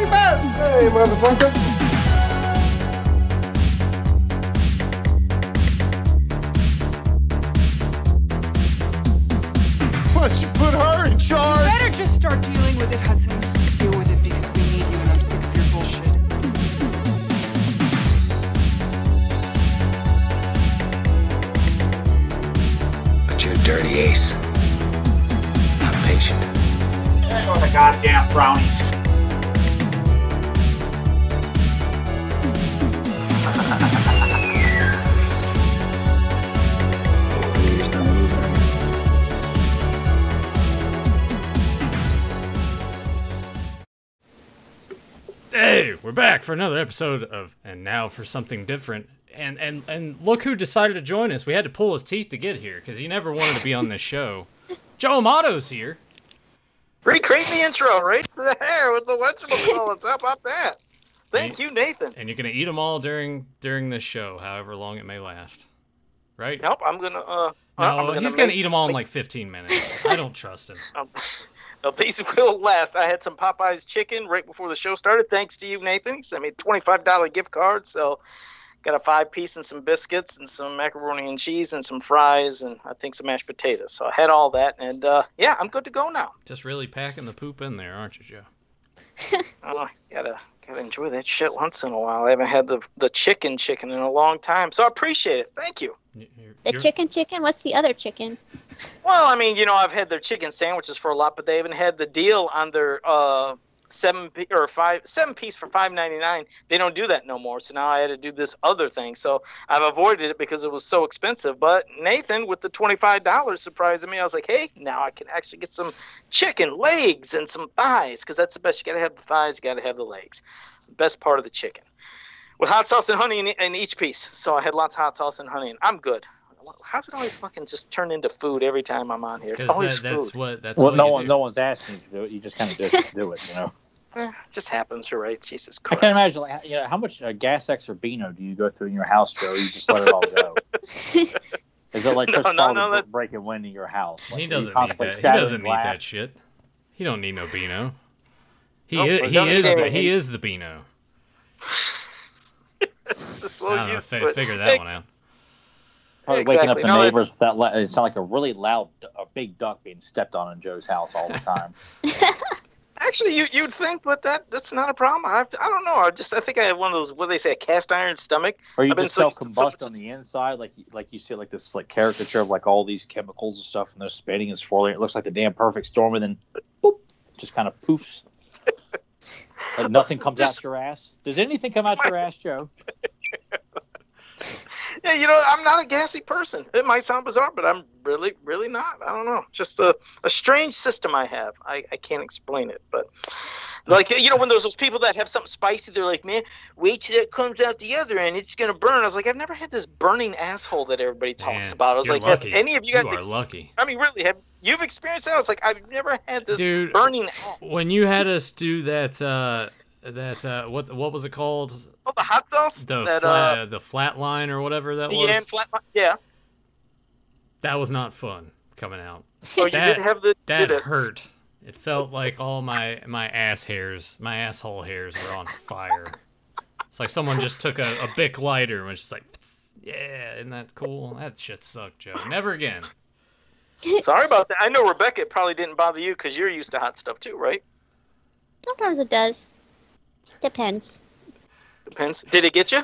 man! Hey, motherfucker! Why don't you put her in charge? You better just start dealing with it, Hudson. Deal with it because we need you and I'm sick of your bullshit. But you're a dirty ace. Not patient. There go the goddamn brownies. Hey, we're back for another episode of And Now for Something Different. And look who decided to join us. We had to pull his teeth to get here because he never wanted to be on this show. Joe Amato's here. Recreate the intro right to the hair with the whatchamacallits. How about that? Thank you, Nathan. And you're going to eat them all during this show, however long it may last. Right? Nope, I'm going to... no, he's going to eat them all in like 15 minutes. I don't trust him. No, these will last. I had some Popeye's chicken right before the show started. Thanks to you, Nathan. He sent me a $25 gift card, so got a 5-piece and some biscuits and some macaroni and cheese and some fries and I think some mashed potatoes. So I had all that, and yeah, I'm good to go now. Just really packing the poop in there, aren't you, Joe? Oh, gotta enjoy that shit once in a while. I haven't had the chicken in a long time, so I appreciate it. Thank you. The chicken? What's the other chicken? Well, I mean, I've had their chicken sandwiches for a lot, but they haven't had the deal on their 7-piece for $5.99. They don't do that no more, so now I had to do this other thing. So I've avoided it because it was so expensive. But Nathan, with the $25, surprised me. I was like, hey, now I can actually get some chicken legs and some thighs, because that's the best. You got to have the thighs, you got to have the legs. The best part of the chicken. With hot sauce and honey in each piece. So I had lots of hot sauce and honey, and I'm good. How's it always fucking just turn into food every time I'm on here? It's always food. That's what no one's asking you to do it. You just kind of do it, It just happens, you're right. Jesus Christ. I can't imagine, how much gas X or Beano do you go through in your house, Joe? You just let it all go. Is it like no, breaking wind in your house? Like, he doesn't need that. He doesn't need that shit. He don't need no Beano. He is the Beano. I don't know, figure that one out. Probably waking up the neighbors with that. It sounds like a really loud, big duck being stepped on in Joe's house all the time. Actually, you'd think, but that's not a problem. I don't know. I think I have one of those, what they say, a cast iron stomach. Or you just self-combust on the inside, like you see like this like caricature of like all these chemicals and stuff, and they're spinning and swirling. It looks like the damn perfect storm, and then boop, just kind of poofs. Like nothing comes out your ass. Does anything come out your ass, Joe? Yeah, I'm not a gassy person. It might sound bizarre, but I'm really, really not. I don't know. Just a strange system I have. I can't explain it, but like, when there's those people that have something spicy, they're like, man, wait till it comes out the other end. It's going to burn. I was like, I've never had this burning asshole that everybody talks about. I was like, lucky. Have any of you guys... You are lucky. I mean, really, you've experienced that? I was like, I've never had this burning ass. When you had us do that, what was it called? Oh, the hot sauce? The flat line or whatever that was? Yeah, flat line, yeah. That was not fun coming out. Oh, you didn't have that hurt. It felt like all my asshole hairs were on fire. It's like someone just took a Bic lighter and was just like, yeah, isn't that cool? That shit sucked, Joe. Never again. Sorry about that. I know, Rebecca, it probably didn't bother you because you're used to hot stuff too, right? Sometimes it does. Depends. Depends. Did it get you?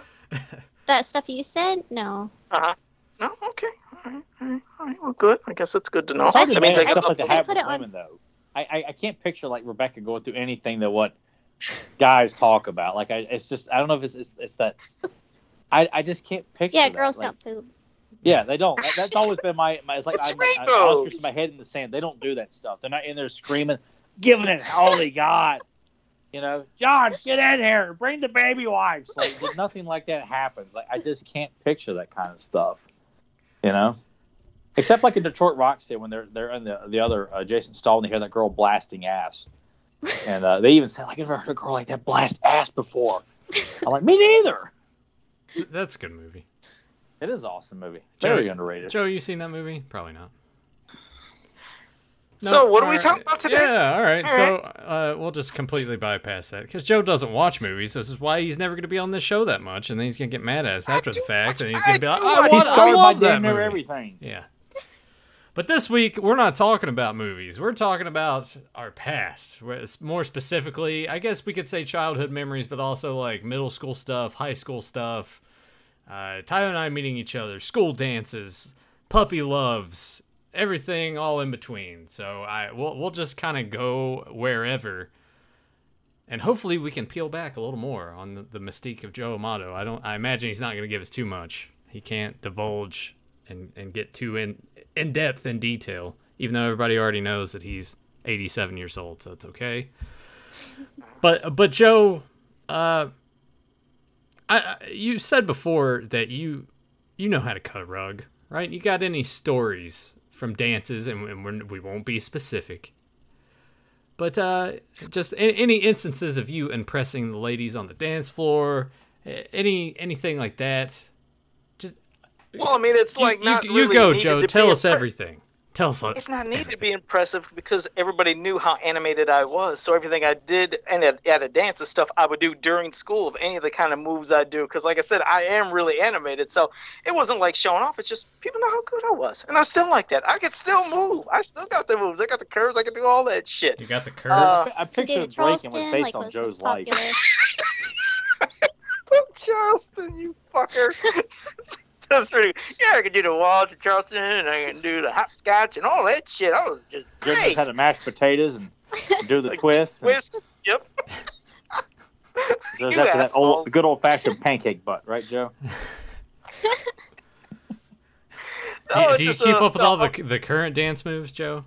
That stuff you said? No. Uh-huh. No? Okay. All right. Well, good. I guess that's good to know. That means stuff like to have with women, though. I can't picture, like, Rebecca going through anything that what guys talk about. Like, it's just, I don't know if it's that. I just can't picture Yeah, that. girls like, don't poop. Yeah, they don't. That's always been my it's like I was my head in the sand. They don't do that stuff. They're not in there screaming, giving it all they got. John, get in here. Bring the baby wipes. Like, nothing like that happens. Like, I just can't picture that kind of stuff. Except like in Detroit Rock City when they're in the other Jason Stahl and they hear that girl blasting ass, and they even say like, I've never heard a girl like that blast ass before. I'm like, me neither. That's a good movie. It is an awesome movie. Very underrated. Joe, you seen that movie? Probably not. So what are we talking about today? Yeah, all right. So we'll just completely bypass that because Joe doesn't watch movies. This is why he's never going to be on this show that much, and then he's going to get mad at us after the fact, and he's going to be like, I love that movie. Everything. Yeah. But this week, we're not talking about movies. We're talking about our past. More specifically, I guess we could say childhood memories, but also like middle school stuff, high school stuff, Tyler and I meeting each other, school dances, puppy loves, everything all in between. So we'll just kind of go wherever, and hopefully we can peel back a little more on the mystique of Joe Amato. I imagine he's not going to give us too much. He can't divulge and get too in depth in detail, even though everybody already knows that he's 87 years old, so it's okay. But Joe, you said before that you know how to cut a rug, right? You got any stories from dances, and we won't be specific, but just any instances of you impressing the ladies on the dance floor, anything like that. Well, I mean, it's like you go, Joe. Tell us everything. Tell us. It's not needed to be impressive because everybody knew how animated I was. So everything I did and at a dance and stuff I would do during school of any of the kind of moves I do. Because like I said, I am really animated. So it wasn't like showing off. It's just people know how good I was. And I still like that. I can still move. I still got the moves. I got the curves. I can do all that shit. You got the curves? I pictured breaking was based on Joe's life. Charleston, you fucker. That's pretty. Yeah, I can do the waltz of Charleston, and I can do the hopscotch and all that shit. I was just Joe had the mashed potatoes and do the twist. Twist. Yep. There's after that good old fashioned pancake butt, right, Joe? Do you keep up with all the current dance moves, Joe?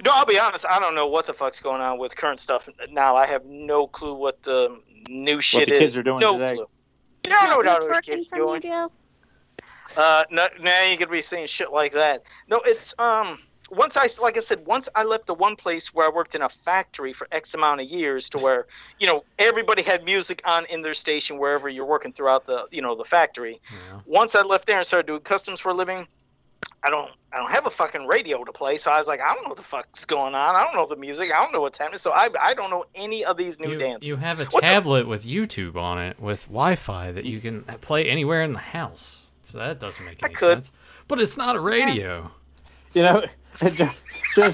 No, I'll be honest. I don't know what the fuck's going on with current stuff now. I have no clue what the new shit is. What the kids are doing today. Clue. You don't know what the kids are doing. Joe? Now you're gonna be saying shit like that. No, it's once I left the one place where I worked in a factory for X amount of years to where, everybody had music on in their station wherever you're working throughout the factory. Yeah. Once I left there and started doing customs for a living, I don't have a fucking radio to play, so I was like, I don't know what the fuck's going on. I don't know the music. I don't know what's happening. So I don't know any of these new dances. You have a tablet with YouTube on it with Wi-Fi that you can play anywhere in the house. So that doesn't make any sense. But it's not a radio. Joe's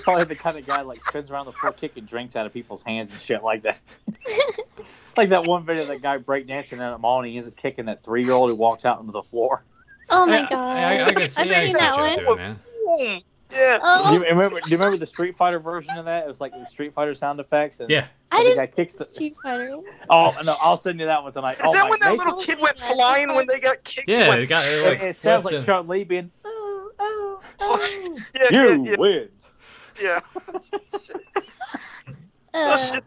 probably the kind of guy like spins around the floor kicking drinks out of people's hands and shit like that. Like that one video of that guy breakdancing in the mall and he ends up kicking that 3-year-old who walks out onto the floor. Oh my god! I can see that one. Yeah. Oh. Do you remember the Street Fighter version of that? It was like the Street Fighter sound effects. And yeah. I didn't see Street Fighter. Oh no, I'll send you that one tonight. Is that when that little kid went flying when they got kicked? Yeah, it sounds like Sean Lee being. Yeah, you win. Yeah. Shit.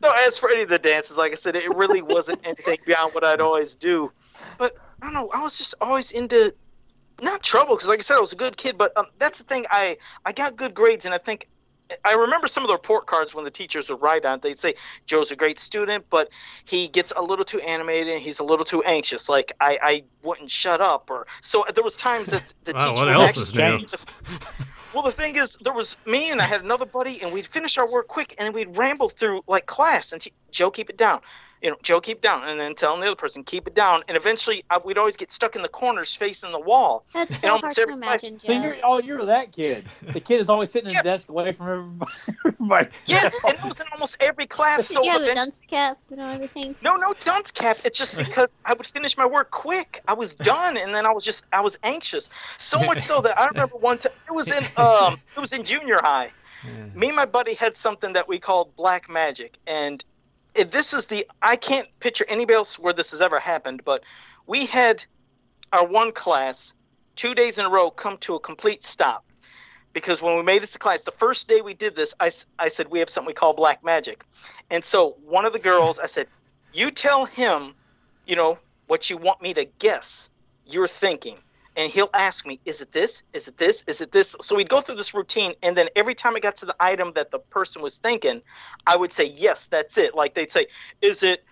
No, as for any of the dances, like I said, it really wasn't anything beyond what I'd always do. But I don't know. I was just always into. Not trouble, because like I said, I was a good kid, but that's the thing. I got good grades, and I remember some of the report cards when the teachers would write on it. They'd say, Joe's a great student, but he gets a little too animated, and he's a little too anxious. Like, I wouldn't shut up. So there was times that the teacher what else is new? Well, the thing is, there was me, and I had another buddy, and we'd finish our work quick, and we'd ramble through, like, class, and Joe, keep it down. Joe, keep it down, and then telling the other person, keep it down. And eventually, we'd always get stuck in the corners facing the wall. That's so hard to imagine, Joe. So you're that kid. The kid is always sitting in the desk away from everybody. Yeah, and it was in almost every class. Did you have a dunce cap and everything? No dunce cap. It's just because I would finish my work quick. I was done, and then I was anxious. So much so that I remember one time, it was in junior high. Yeah. Me and my buddy had something that we called black magic, and I can't picture anybody else where this has ever happened, but we had our one class 2 days in a row come to a complete stop. Because when we made it to class, the first day we did this, I said, we have something we call black magic. And so one of the girls, I said, you tell him, what you want me to guess you're thinking. And he'll ask me, is it this? Is it this? Is it this? So we'd go through this routine, and then every time I got to the item that the person was thinking, I would say, yes, that's it. Like they'd say, is it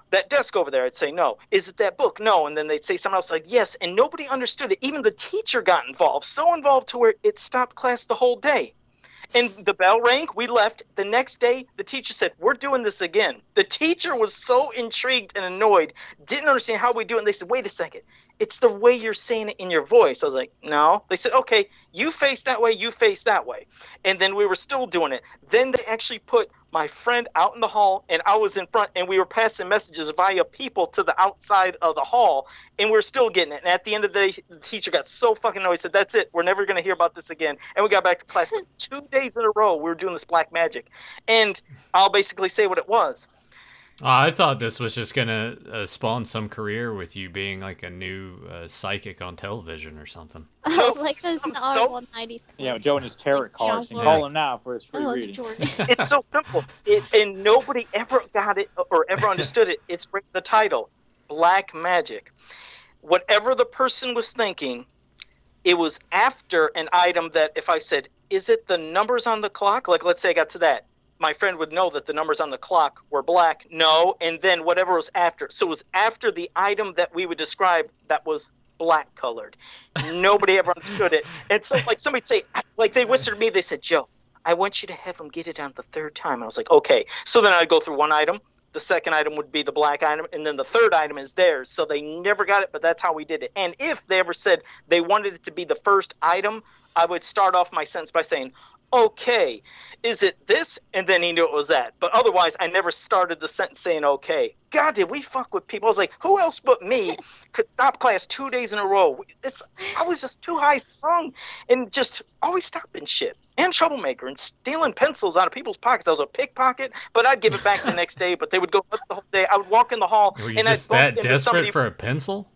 that desk over there? I'd say, no. Is it that book? No. And then they'd say something else like, yes. And nobody understood it. Even the teacher got involved, so involved to where it stopped class the whole day. And the bell rang. We left. The next day, the teacher said, "We're doing this again." The teacher was so intrigued and annoyed, didn't understand how we do it. And they said, "Wait a second. It's the way you're saying it in your voice." I was like, "No." They said, "Okay, you face that way, you face that way." And then we were still doing it. Then they actually put my friend out in the hall, and I was in front, and we were passing messages via people to the outside of the hall, and we were still getting it. And at the end of the day, the teacher got so fucking annoyed. He said, "That's it. We're never going to hear about this again." And we got back to class. 2 days in a row, we were doing this black magic. And I'll basically say what it was. I thought this was just gonna spawn some career with you being like a new psychic on television or something. Oh, like those R190s. Yeah, Joe and his tarot cards. And call him now for his free reading. It's so simple. And nobody ever got it or ever understood it. It's the title, Black Magic. Whatever the person was thinking, it was after an item that if I said, "Is it the numbers on the clock?" Like, let's say I got to that. My friend would know that the numbers on the clock were black. No. And then whatever was after. So it was after the item that we would describe that was black colored. Nobody ever understood it. And so, like, somebody'd say, like, they whispered to me, they said, "Joe, I want you to have him get it on the third time." And I was like, okay. So then I'd go through one item. The second item would be the black item. And then the third item is theirs. So they never got it, but that's how we did it. And if they ever said they wanted it to be the first item, I would start off my sentence by saying, "Okay, is it this?" And then he knew it was that. But otherwise, I never started the sentence saying okay. God, did we fuck with people? I was like, who else but me could stop class 2 days in a row? I was just too high strung and just always stopping shit. And troublemaker and stealing pencils out of people's pockets. I was a pickpocket, but I'd give it back the next day. But they would go the whole day. I would walk in the hall. Were you and just that desperate for a pencil?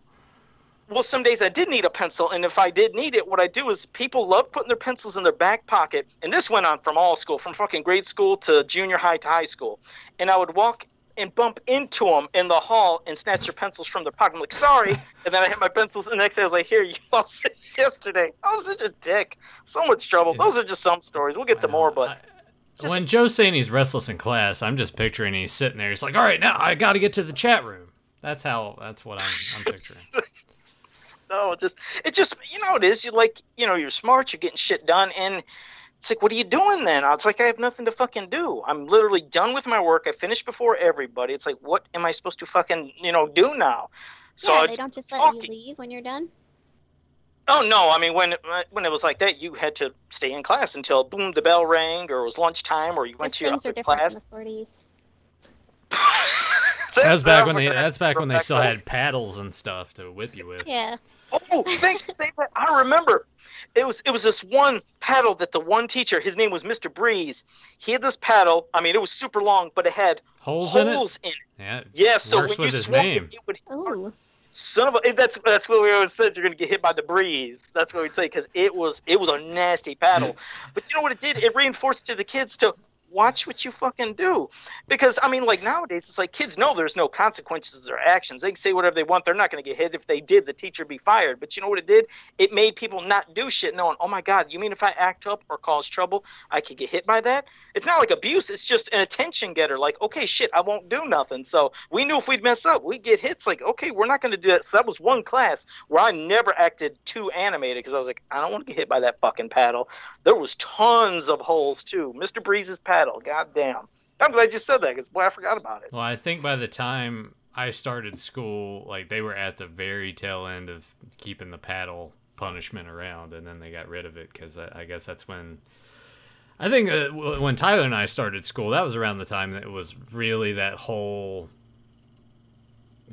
Well, some days I did need a pencil, and if I did need it, what I do is people love putting their pencils in their back pocket, and this went on from all school, from fucking grade school to junior high to high school, and I would walk and bump into them in the hall and snatch their pencils from their pocket. I'm like, "Sorry," and then I hit my pencils, and the next day I was like, "Here, you lost it yesterday." I was such a dick. So much trouble. Those are just some stories. We'll get to more, but... When Joe's saying he's restless in class, I'm just picturing he's sitting there. He's like, "All right, now I got to get to the chat room." That's what I'm picturing. No, it just, you know, it is. You're smart, you're getting shit done, and it's like, what are you doing then? It's like, I have nothing to fucking do. I'm literally done with my work. I finished before everybody. It's like, what am I supposed to fucking, do now? So yeah, they don't just let you leave when you're done? Oh, no. I mean, when it was like that, you had to stay in class until, boom, the bell rang, or it was lunchtime, or you went to your other class. In the 40s. That's back when they still had paddles and stuff to whip you with. Yeah. Oh, thanks for saying that. I remember. It was this one paddle that the one teacher, his name was Mr. Breeze. He had this paddle. I mean, it was super long, but it had holes in it. Yeah. So when you swung it would. Ooh. Son of a! That's what we always said. You're gonna get hit by the breeze. That's what we'd say, because it was a nasty paddle. But you know what it did? It reinforced to the kids to watch what you fucking do. Because, I mean, like, nowadays, it's like kids know there's no consequences to their actions. They can say whatever they want. They're not going to get hit. If they did, the teacher would be fired. But you know what it did? It made people not do shit, knowing, oh, my God, you mean if I act up or cause trouble, I could get hit by that? It's not like abuse. It's just an attention getter. Like, okay, shit, I won't do nothing. So we knew if we'd mess up, we'd get hits. Like, okay, we're not going to do that. So that was one class where I never acted too animated, because I was like, I don't want to get hit by that fucking paddle. There was tons of holes, too. Mr. Breeze's paddle. God damn. I'm glad you said that, because, boy, I forgot about it. Well, I think by the time I started school, like, they were at the very tail end of keeping the paddle punishment around, and then they got rid of it, because I guess that's when... I think when Tyler and I started school, that was around the time that it was really that whole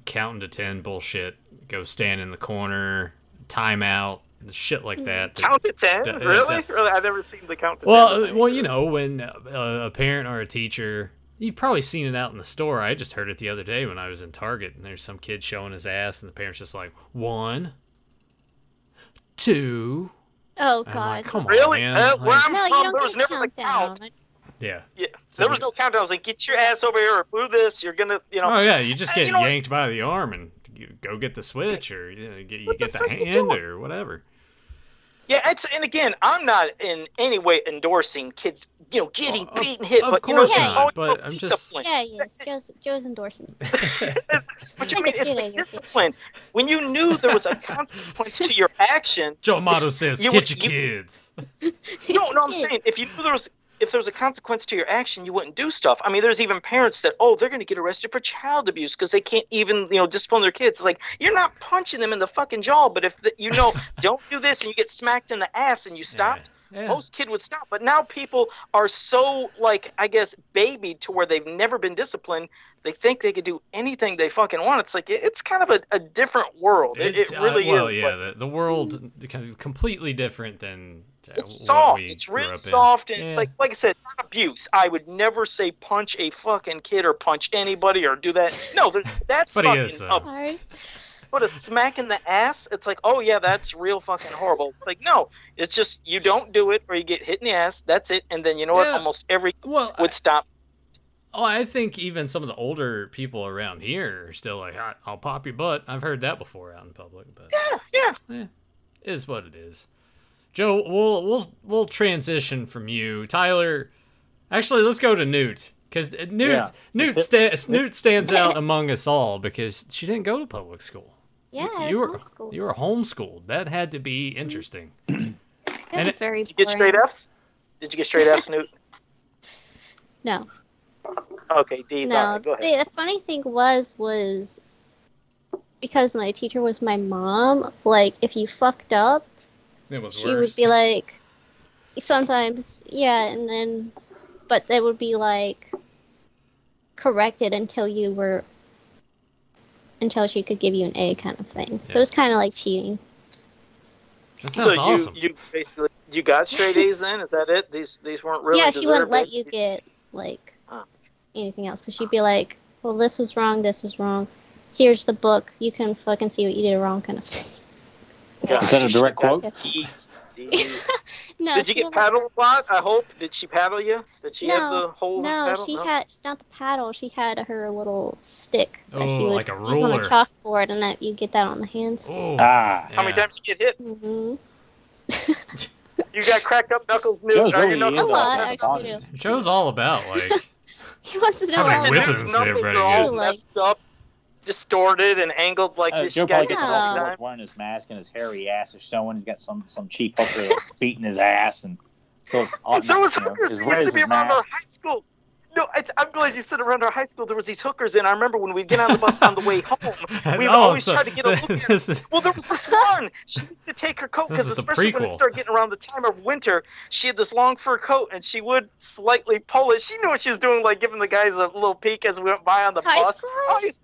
counting to 10 bullshit. Go stand in the corner, timeout, shit like that. Count to 10? Really? Really? I've never seen the count to 10. Well, you know, when a parent or a teacher, you've probably seen it out in the store. I just heard it the other day when I was in Target, and there's some kid showing his ass, and the parent's just like, 1, 2. Oh, God. Like, come really? on, man. Where I'm no, from, you don't there was never a count. Yeah. There was no countdown. I was like, get your ass over here, or do this. You're going to, Oh, yeah, you just get yanked by the arm and you go get the switch, or you get the hand, or whatever. Yeah, and again, I'm not in any way endorsing kids, getting beaten, hit, of but course not, oh, but I'm just- discipline. Yeah, yes. Joe's endorsing. But I mean, Get the it's shit the out of your face. discipline. When you knew there was a consequence to your action. Joe Amato says, You- hit your you- kids. No, I'm saying if you knew if there was a consequence to your action, you wouldn't do stuff. I mean, there's even parents that they're going to get arrested for child abuse because they can't even discipline their kids. It's like you're not punching them in the fucking jaw, but if don't do this and you get smacked in the ass and you stopped. Yeah. Most kid would stop, but now people are so I guess babied to where they've never been disciplined. They think they could do anything they fucking want. It's like it's kind of a different world. It really well, is. yeah, the world kind of completely different than It's what soft. we It's grew really up in. soft, and Yeah. like I said, not abuse. I would never say punch a fucking kid or punch anybody or do that. No, that's But he fucking is, Sorry. But a smack in the ass, it's like, oh yeah, that's real fucking horrible. Like, no, it's just you don't do it or you get hit in the ass. That's it. And then you know what? Yeah. Almost every Well, would stop. I think even some of the older people around here are still like, I'll pop your butt. I've heard that before out in public, but Yeah. it is what it is. Joe, we'll transition from you, Tyler. Actually, let's go to Newt because Newt stands out among us all because she didn't go to public school. Yeah, you were homeschooled. you were homeschooled. That had to be interesting. It and was very Did you get straight boring. Fs? Did you get straight Fs, Newt? No. Okay, D's all No. right. Go ahead. The funny thing was because my teacher was my mom, like, if you fucked up, It was she worse. would be like, sometimes, yeah, and then, but they would be like, corrected until she could give you an A kind of thing. So Yeah. it's kind of like cheating. That sounds So awesome. you basically you got straight A's then? Is that it? These weren't really. Yeah, she wouldn't deserved let A's? you get, like, Oh. anything else. Because she'd be like, well, this was wrong, here's the book, you can fucking see what you did wrong kind of thing. God, Is that a she direct got quote? D's. C's. No, Did you she get never- paddled a lot? I hope. Did she paddle you? Did she have the whole No, paddle? she had not the paddle. She had her little stick that she Oh, would like a use on the ruler. chalkboard, and that you get that on the hands. Oh, Ah. How many yeah. times did you get hit? Mm-hmm. You got cracked up knuckles, Newt. Joe's Are your really knuckles into A all lot, messed up? actually, do. Joe's all about like He wants to know How many how whippings Newt's did knuckles everybody are all get? messed up, distorted, and angled like this. Joe You probably guys gets get No. all the off time. wearing his mask and his hairy ass is showing. He's got some cheap hooker that's beating his ass and so There was you know, hookers as that red used to as be his around our mask. high school. No, I'm glad you said around our high school there was these hookers, and I remember when we'd get on the bus on the way home, we would always so try to get a look at this is Well, there was this one. She used to take her coat This because is the especially when it prequel. started getting around the time of winter, she had this long fur coat and she would slightly pull it. She knew what she was doing, like giving the guys a little peek as we went by on the High bus. schoolers?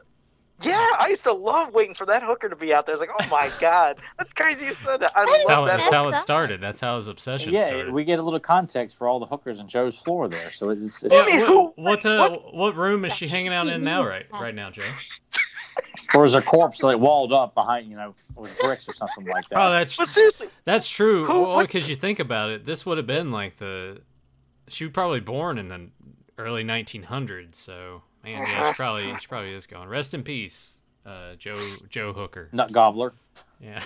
I used to love waiting for that hooker to be out there. It's like, oh my god, that's crazy you said that. I That's love that's that. how it That's started. That's how his obsession Yeah, started. we get a little context for all the hookers in Joe's floor there. So it's Yeah, I mean, what room is she hanging out in now? Right now, Joe. or is a corpse like walled up behind, with bricks or something like that. Oh, But seriously, that's true. Who- Well, what- because you think about it, this would have been like she was probably born in the early 1900s. So man, yeah, she probably is going. Rest in peace, Joe Hooker. Nut gobbler. Yeah.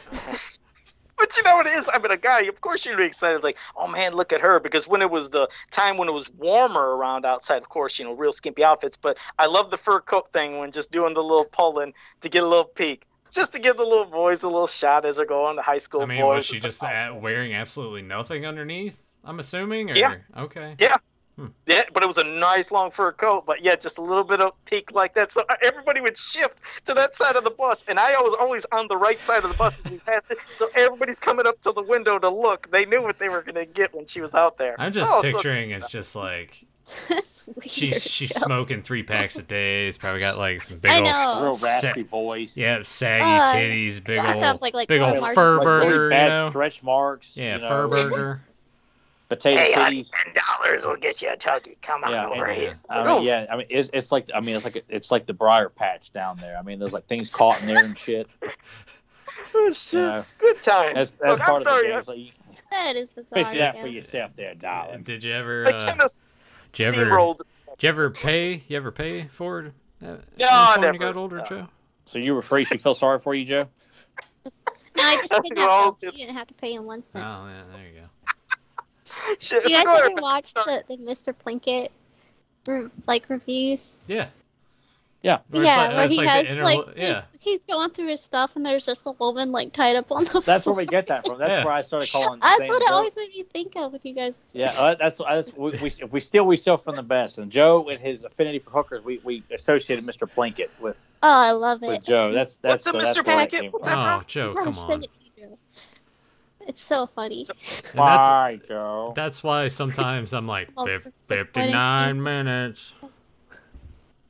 but you know what it is? I mean, a guy, of course you'd be excited, like, oh man, look at her. Because when it was the time when it was warmer around outside, of course, real skimpy outfits. But I love the fur coat thing when just doing the little pulling to get a little peek. Just to give the little boys a little shot as they're going to high school I mean, boys. was she It's just like, wearing absolutely nothing underneath? I'm assuming. Or? Yeah. Okay. Yeah. Yeah, but it was a nice long fur coat. But yeah, just a little bit of peek like that. So everybody would shift to that side of the bus, and I was always on the right side of the bus as we passed it. So everybody's coming up to the window to look. They knew what they were gonna get when she was out there. I'm just Oh, so- picturing it's just like That's weird. she's Joe. smoking 3 packs a day. He's probably got like some big I old know. Real Sa- raspy voice. yeah saggy titties, big That old sounds like big old Marcus fur Simmons. burger, you Bad know. stretch marks. Yeah, fur burger. Potato Hey, titties. honey, $10 will get you a tuggy. Come on Yeah, over and- here. it's like the briar patch down there. I mean, there's like things caught in there and shit. Oh, shit. Yeah. Good times. That's Look, part I'm of sorry. the game. It's like, you That is bizarre. fish that yeah. for yourself there, darling. Did you ever I kind of did you ever steamrolled. did you ever pay for it? No, I when you never. got older, Joe? So you were free. She felt sorry for you, Joe. No, I just kidnapped Well, him. You didn't have to pay him 1 cent. Oh yeah, there you go. Shit, You so guys go ahead. ever watched the Mr. Plinkett reviews? Yeah. Where it's Yeah, like- where it's he like the has interval- yeah. he's going through his stuff and there's just a woman like tied up on the That's floor. where we get that from. That's Yeah. where I started calling. That's saying what it Joe. always made me think of when you guys. Yeah, that's if we steal from the best. And Joe and his affinity for hookers, we associated Mr. Plinkett with Oh, I love it. Joe. That's What's a that's Mr. where it Plinkett? came What's from. that? Oh, Joe, I'll come send on. it to you. It's so funny. And Bye, Joe. that's why sometimes I'm like, Oh, it's so 59 funny. minutes.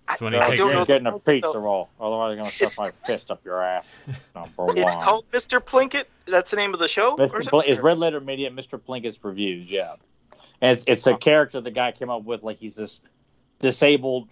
That's when he Joe, takes don't you're know it. getting a the- pizza roll. Otherwise, I'm gonna stuff my fist up your ass. Number It's one. called Mr. Plinkett. That's the name of the show. or Mr. something? It's Red Letter Media. Mr. Plinkett's reviews. Yeah, and it's a character the guy came up with. Like he's this disabled,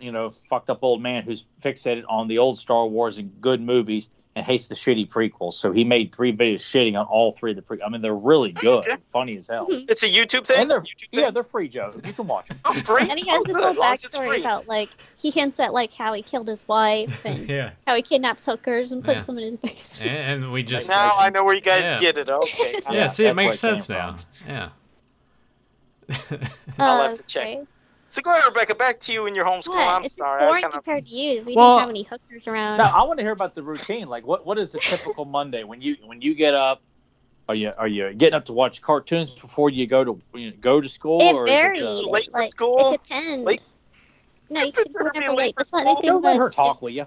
fucked up old man who's fixated on the old Star Wars and good movies and hates the shitty prequels. So he made 3 videos shitting on all 3 of the prequels. I mean, they're really good, Okay. and funny as hell. It's a YouTube thing. And they're YouTube thing? yeah, they're free, Joe. You can watch them. Oh, free? And he has Oh, this good, whole as long as it's backstory free. about like he hints at like how he killed his wife and Yeah. how he kidnaps hookers and puts Yeah. them in his biggest. And we just. Now I know where you guys Yeah. get it. Okay. Yeah, Yeah, see, it that's makes where it sense came now. Yeah. I'll have to That's check. great. So go ahead, Rebecca. Back to you in your homeschool. Yeah, I'm it's sorry. just boring I kinda... compared to you. We Well- didn't have any hookers around. Now I want to hear about the routine. Like, what is a typical Monday when you get up? Are you getting up to watch cartoons before you go to school? It or varies. Is it, Late for Like, school? It depends. Late- No, you can You're never late late. for That's not school. anything don't let her but talk, it's- will you?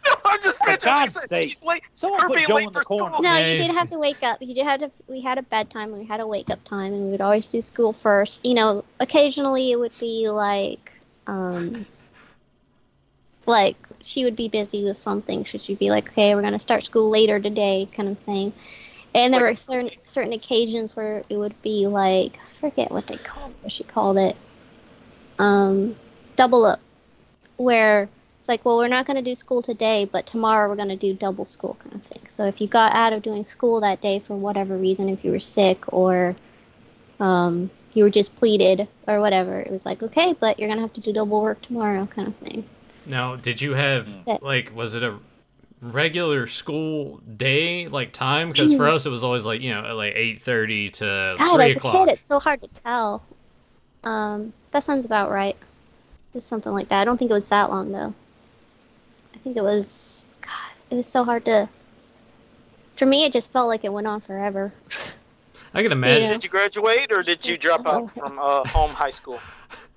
No, I'm just For picturing. God's She's sake. late. Someone Her put being Joe late in the for school. corner. No, Yeah, you did he's- have to wake up. We had a bedtime and we had a wake up time, and we would always do school first. Occasionally it would be like she would be busy with something, so she'd be like, "Okay, we're gonna start school later today," kind of thing. And there were certain occasions where it would be like, I forget what she called it, double up, where it's like, well, we're not going to do school today, but tomorrow we're going to do double school kind of thing. So if you got out of doing school that day for whatever reason, if you were sick or you were just pleaded or whatever, it was like, okay, but you're going to have to do double work tomorrow kind of thing. Now, did you have, was it a regular school day, time? Because for us, it was always at 8:30 to God, 3 as a o'clock. kid, it's so hard to tell. That sounds about right. Just something like that. I don't think it was that long, though. I think it was, God, it was so hard to, for me, it just felt like it went on forever. I can imagine. Yeah. Did you graduate or did you drop out from home high school?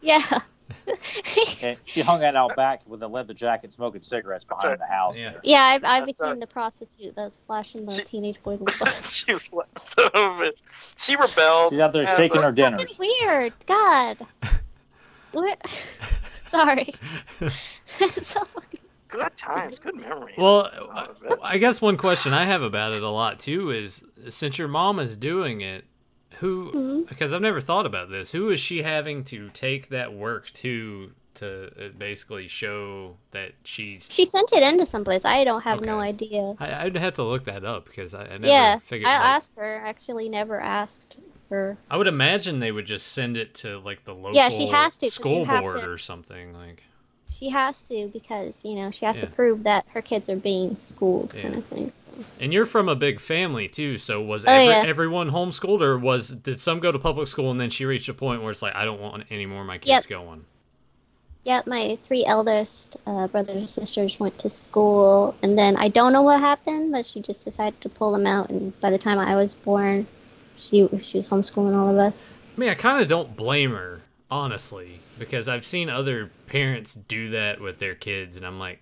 Yeah. And she hung out back with a leather jacket, smoking cigarettes behind the house. Yeah. Yeah, I That's became the prostitute that was flashing the teenage boys on the bus. She rebelled. She's out there Yeah, shaking so- her dinner. Fucking weird. God. What? Sorry. It's so fucking... Good times, good memories. Well, I guess one question I have about it a lot too is, since your mom is doing it, who? Because I've never thought about this. Who is she having to take that work to basically show that she's? She sent it into someplace. I don't have no Okay. idea. I'd have to look that up because I never Yeah, figured. I asked her. Actually, never asked her. I would imagine they would just send it to the local Yeah, she has to, 'cause school you have board to- or something like. She has to because she has to Yeah. prove that her kids are being schooled, kind Yeah. of thing. So. And you're from a big family too, so was Oh, yeah. everyone homeschooled, or did some go to public school and then she reached a point where it's like, I don't want any more of my kids Yep. going? Yeah, my 3 eldest brothers and sisters went to school, and then I don't know what happened, but she just decided to pull them out, and by the time I was born, she was homeschooling all of us. I mean, I kind of don't blame her, honestly, because I've seen other parents do that with their kids, and I'm like,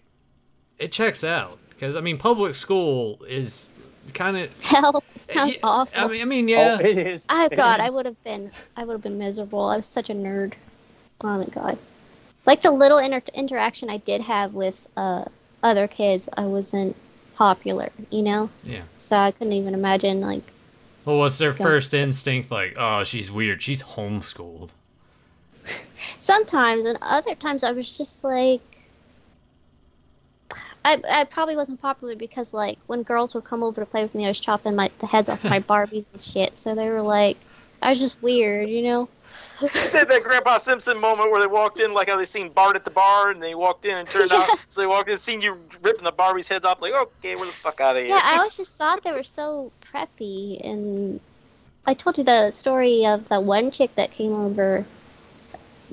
it checks out. Because, I mean, public school is kind of... Hell, it sounds awful. I mean, yeah. Oh, it is. Oh It God, is. I would have been miserable. I was such a nerd. Oh my God. Like the little interaction I did have with other kids, I wasn't popular, Yeah. So I couldn't even imagine Well, what's their first instinct? Like, oh, she's weird. She's homeschooled. sometimes, and other times I was just like, I probably wasn't popular because when girls would come over to play with me, I was chopping the heads off my Barbies and shit. So they were like, I was just weird, you know. They did that Grandpa Simpson moment where they walked in, like how they seen Bart at the bar, and they walked in and turned out. So they walked in, seen you ripping the Barbies' heads off, like, okay, we're the fuck out of here. Yeah, I always just thought they were so preppy, and I told you the story of the one chick that came over.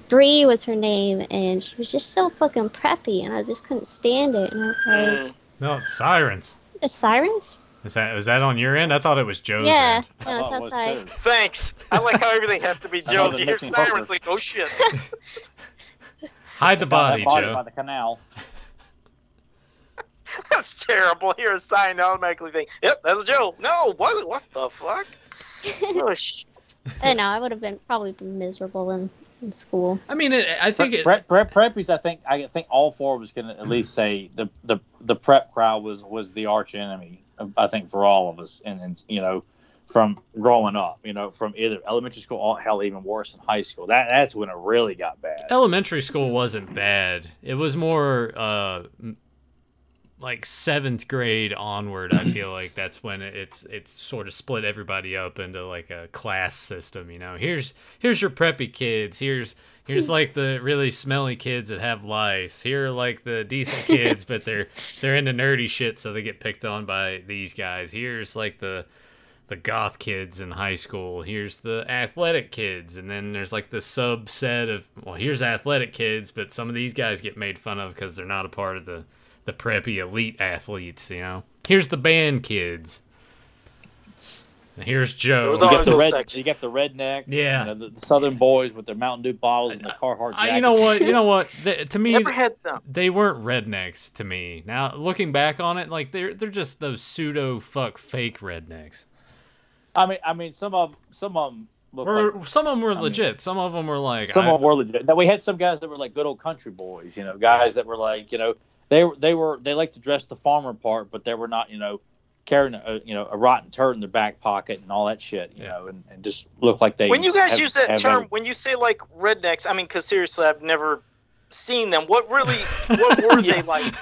Bree was her name, and she was just so fucking preppy, and I just couldn't stand it. And I was like, No, it's sirens. the sirens? Was that on your end? I thought it was Joe's Yeah, end. no, it's outside. Thanks. I like how everything has to be I know Joe. the You hear missing sirens, focus. like, oh shit. Hide the body, by Joe. the canal. That's terrible. Hear a sign, automatically think, yep, that's Joe. No, was it? What the fuck? Oh, I know, I would have probably been miserable in school. I mean, I think it. Preppies. I think all four of us can at least say the prep crowd was the arch enemy. I think for all of us, and you know, from growing up, you know, from either elementary school, or hell, even worse in high school. That's when it really got bad. Elementary school wasn't bad. It was more like 7th grade onward. I feel like that's when it's sort of split everybody up into like a class system. You know, here's your preppy kids. Here's like the really smelly kids that have lice. Here are like the decent kids, but they're into nerdy shit, so they get picked on by these guys. Here's like the goth kids in high school. Here's the athletic kids, and then there's like the subset of, well, here's athletic kids, but some of these guys get made fun of because they're not a part of the preppy elite athletes. You know, here's the band kids. And here's Joe. Those You are- get the those red. sections. You get the redneck. Yeah. You know, the Southern boys with their Mountain Dew bottles and the Carhartt jackets. You know what? To me, Never had them. they weren't rednecks to me. Now looking back on it, like they're just those pseudo fake rednecks. I mean, some of them. Some of them were legit. Some of them were like. Some of them were legit. Now, we had some guys that were like good old country boys. You know, guys that were like, you know, they like to dress the farmer part, but they were not, you know, carrying a rotten turd in their back pocket and all that shit, you know, and just look like they. When you guys use that term, everything. when you say like rednecks, I mean, because seriously, I've never seen them. What were they like?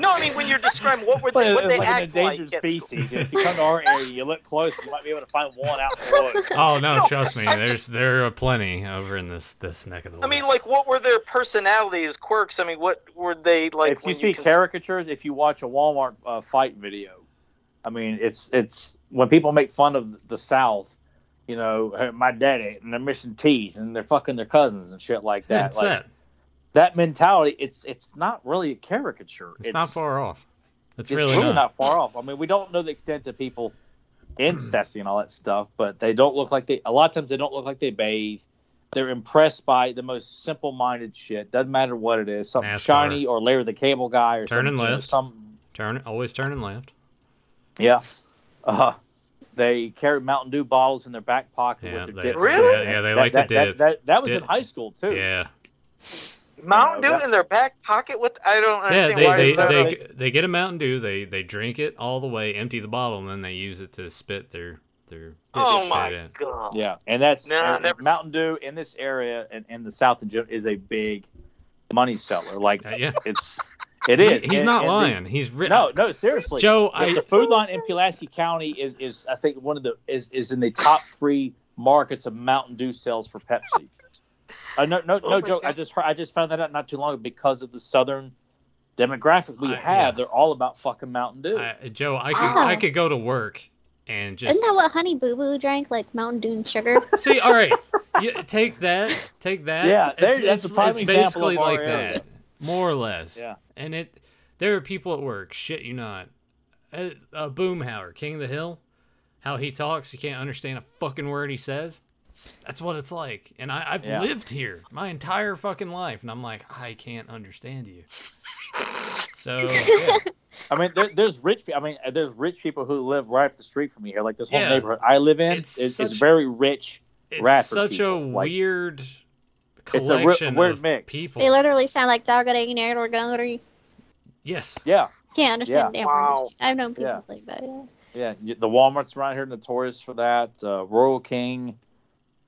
No, I mean, when you're describing what were they, what they like act an like endangered at school. species. If you come to our area, you look close, you might be able to find one out in the woods. Oh no, No, trust me. There are plenty over in this neck of the woods. I mean, like, what were their personalities, quirks? I mean, what were they like? If you when see caricatures, if you watch a Walmart fight video, I mean, it's when people make fun of the South, you know, hey, my daddy, and they're missing teeth, and they're fucking their cousins and shit like that. yeah, it's like, that mentality, it's not really a caricature. It's not far off. It's really really not far off. I mean, we don't know the extent of people incesting and all that stuff, but they don't look like a lot of times they don't look like they bathe. They're impressed by the most simple-minded shit. Doesn't matter what it is, something NASCAR. shiny or Larry the Cable Guy or Turning something. left. Always turning left. Yeah. They carry Mountain Dew bottles in their back pocket with their dip. Really? Yeah, they like to dip. That was Dip. in high school too. Yeah. Mountain You know, Dew in their back pocket? What? I don't Yeah, understand why is that. they get a Mountain Dew, they drink it all the way, empty the bottle, and then they use it to spit their Oh spit my in. god. Yeah, and that's Nah, never Mountain Dew in this area and in the South in general is a big money seller. Like Yeah. it is. He's And- not and lying. He's No, seriously, Joe, the food line in Pulaski County is I think one of the is in the top 3 markets of Mountain Dew sales for Pepsi. No my joke. God. I just found that out not too long ago because of the Southern demographic we have. yeah. They're all about fucking Mountain Dew. Joe, I could go to work and just Isn't that what Honey Boo Boo drank? Like Mountain Dew and sugar? see. All right, take that. Yeah, that's a prime it's example basically of our like area. that, more or less. Yeah. And there are people at work. Shit, you not. Boomhauer, King of the Hill, how he talks, you can't understand a fucking word he says. That's what it's like. And I've Yeah. lived here my entire fucking life, and I'm like, I can't understand you. So yeah. I mean, there's rich. There's rich people who live right up the street from me here. Like this whole Yeah. neighborhood I live in It's is such- very rich. It's rapper such people. a Like, weird It's a collection weird of mix. people. They literally sound like Dargadang or Gunnery. Yes. Yeah, Can't understand Yeah. damn Wow. word. I've known people Yeah. like that. Yeah. yeah. The Walmart's around here notorious for that. Royal King.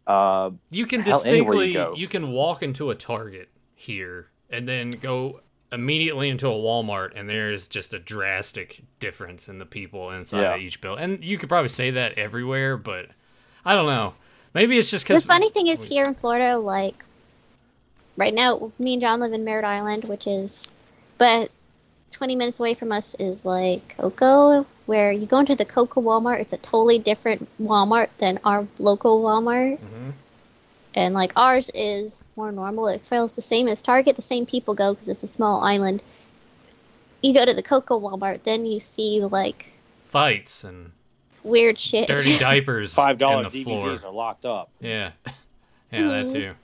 You can Hell, anywhere distinctly you go. you can walk into a Target here and then go immediately into a Walmart, and there's just a drastic difference in the people inside Yeah. of each building. And you could probably say that everywhere, but I don't know. Maybe it's just The because funny thing is, here in Florida, like right now, me and John live in Merritt Island, but 20 minutes away from us is like Cocoa, where you go into the Cocoa Walmart. It's a totally different Walmart than our local Walmart. Mhm. And like ours is more normal. It feels the same as Target. The same people go because it's a small island. You go to the Cocoa Walmart, then you see like fights and weird shit. dirty diapers $5 in the DVDs floor. are locked up. Yeah, yeah, that too.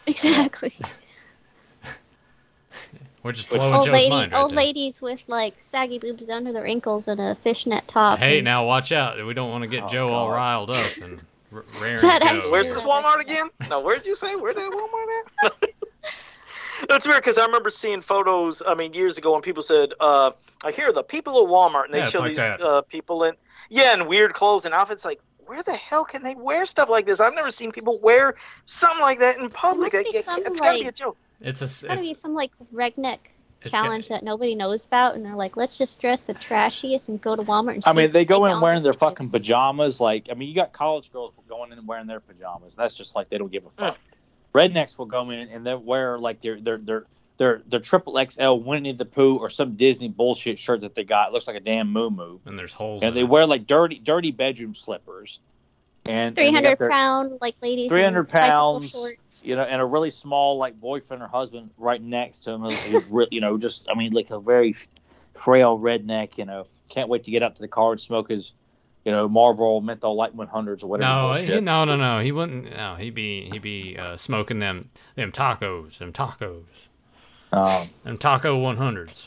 Exactly. We're just blowing Joe's mind right Old there. ladies with like saggy boobs under their ankles and a fishnet top. Hey, and- now watch out. We don't want to get Oh, Joe all God. riled up and raring That to go. actually- Where's this Walmart again? No, where'd you say? Where's that Walmart at? That's weird because I remember seeing photos. I mean, years ago when people said, "I hear the people of Walmart," and they Yeah, it's show like these that. people in weird clothes and outfits. Like, where the hell can they wear stuff like this? I've never seen people wear something like that in public. There must be some, It's gotta be a like- joke. It's gotta be It's some like redneck It's challenge that nobody knows about, and they're like, let's just dress the trashiest and go to Walmart and I see mean, if they go can in wearing their almost get fucking pajamas. Like, I mean, you got college girls going in wearing their pajamas. That's just like they don't give a fuck. Rednecks will go in and they wear like their triple XL Winnie the Pooh or some Disney bullshit shirt that they got. It looks like a damn moo-moo. and there's holes. And in they it. wear like dirty bedroom slippers. And 300-pound like ladies 300 in bicycle pounds, shorts. you know, and a really small like boyfriend or husband right next to him who's you know, just I mean, like a very frail redneck. You know, can't wait to get up to the car and smoke his, you know, Marlboro menthol light 100s or whatever. No, bullshit. no. He wouldn't. No, he'd be smoking them tacos, them taco 100s.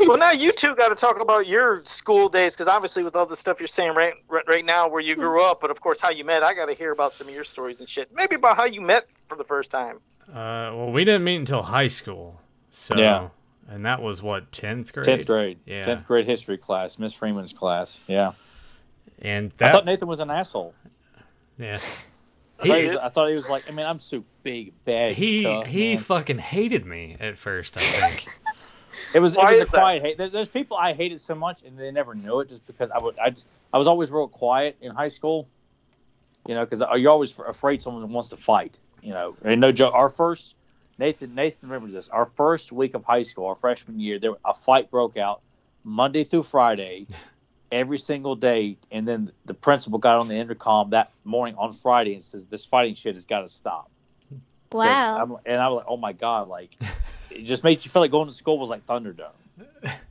Well, now you two got to talk about your school days because obviously with all the stuff you're saying right now where you grew up, but of course how you met. I got to hear about some of your stories and shit. Maybe about how you met for the first time. Well, we didn't meet until high school. So, Yeah. And that was what, 10th grade? 10th grade. Yeah. 10th grade history class, Miss Freeman's class. Yeah. And I that, thought Nathan was an asshole. yeah. I thought he was like, I mean, I'm so big, bad, He tough, man. fucking hated me at first, I think. It was Why a is that? quiet hate. There's people I hated so much, and they never knew it, just because I was always real quiet in high school, you know, because you're always afraid someone wants to fight, you know. And no joke, our first Nathan remembers this. Our first week of high school, our freshman year, a fight broke out Monday through Friday, every single day, and then the principal got on the intercom that morning on Friday and says, "This fighting shit has got to stop." Wow. And I was like, "Oh my god!" Like, it just made you feel like going to school was like Thunderdome.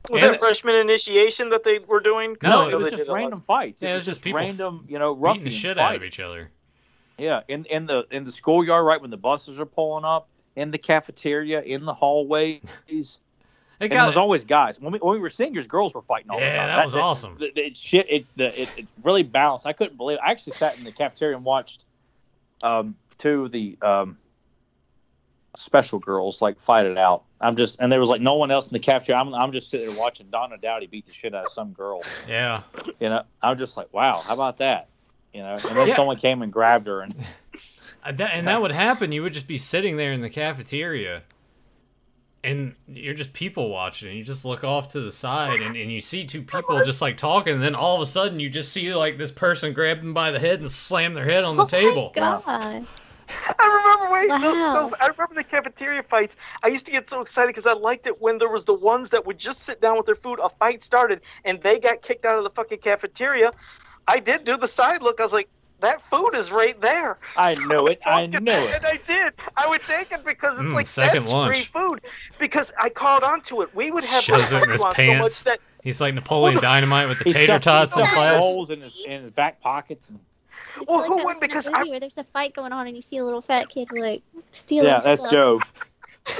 Was And- that freshman initiation that they were doing? 'Cause No, I it know was they just did a lot. random fights. Yeah, it was just people random, you know, Beating the ruffians shit out of fighting. each other. Yeah, in the schoolyard, right when the buses are pulling up, in the cafeteria, in the hallways. It And got it was always guys. When we were seniors, girls were fighting all the Yeah, time. that was awesome. It really balanced. I couldn't believe it. I actually sat in the cafeteria and watched two of the special girls like fight it out. And there was like no one else in the cafeteria. I'm just sitting there watching Donna Dowdy beat the shit out of some girl. Yeah. You know, I'm just like, wow, how about that? You know, and then Yeah. someone came and grabbed her, and That would happen. You would just be sitting there in the cafeteria, and you're just people watching. You just look off to the side, and you see two people just like talking, and then all of a sudden you just see like this person grab them by the head and slam their head on the table. Oh my god. I remember Wow. I remember the cafeteria fights. I used to get so excited because I liked it when there was the ones that would just sit down with their food. A fight started and they got kicked out of the fucking cafeteria. I did do the side look. I was like, that food is right there. I So knew it. I would take knew it. And I did. I would take it because it's like second that's lunch. free food. Because I caught on to it. We would have Shoves it in his on so much pants. that He's like Napoleon Dynamite with the He tater stuffed tots in stuffed class. holes in his back pockets. And, It's Well, like who that wouldn't? in a Because movie where there's a fight going on and you see a little fat kid like stealing yeah, that's stuff. Joe.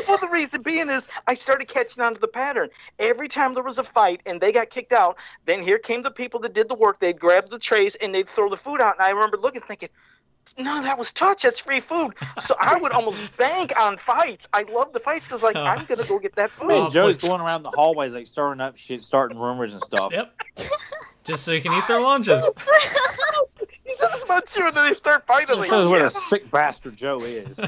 Well, the reason being is I started catching on to the pattern. Every time there was a fight and they got kicked out, then here came the people that did the work. They'd grab the trays and they'd throw the food out. And I remember looking, thinking, none of that was touched. That's free food. So I would almost bank on fights. I love the fights because, like, I'm going to go get that I mean, food. Joe's going around the hallways like stirring up shit, starting rumors and stuff. Yep. Just so you can eat their lunches. He said it's about you, and then they start fighting. I was This is like, what a yes. sick bastard Joe is.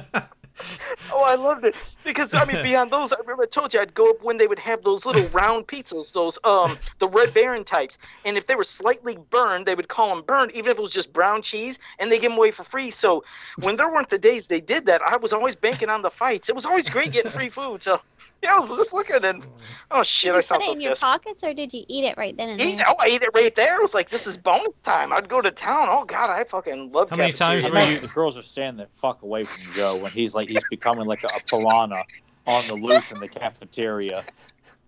Oh, I loved it because I mean, beyond those, I remember I told you I'd go up when they would have those little round pizzas, those the Red Baron types, and if they were slightly burned, they would call them burned, even if it was just brown cheese, and they give them away for free. So when there weren't the days they did that, I was always banking on the fights. It was always great getting free food. So yeah, I was just looking and oh shit, Did I you sound put it so in your desperate. pockets, or did you eat it right then and there? I ate it right there. I was like, this is bonus time. I'd go to town. Oh god, I fucking love How many Cafeteria. times I were know you- the girls are standing the fuck away from Joe when he's becoming like a piranha on the loose in the cafeteria.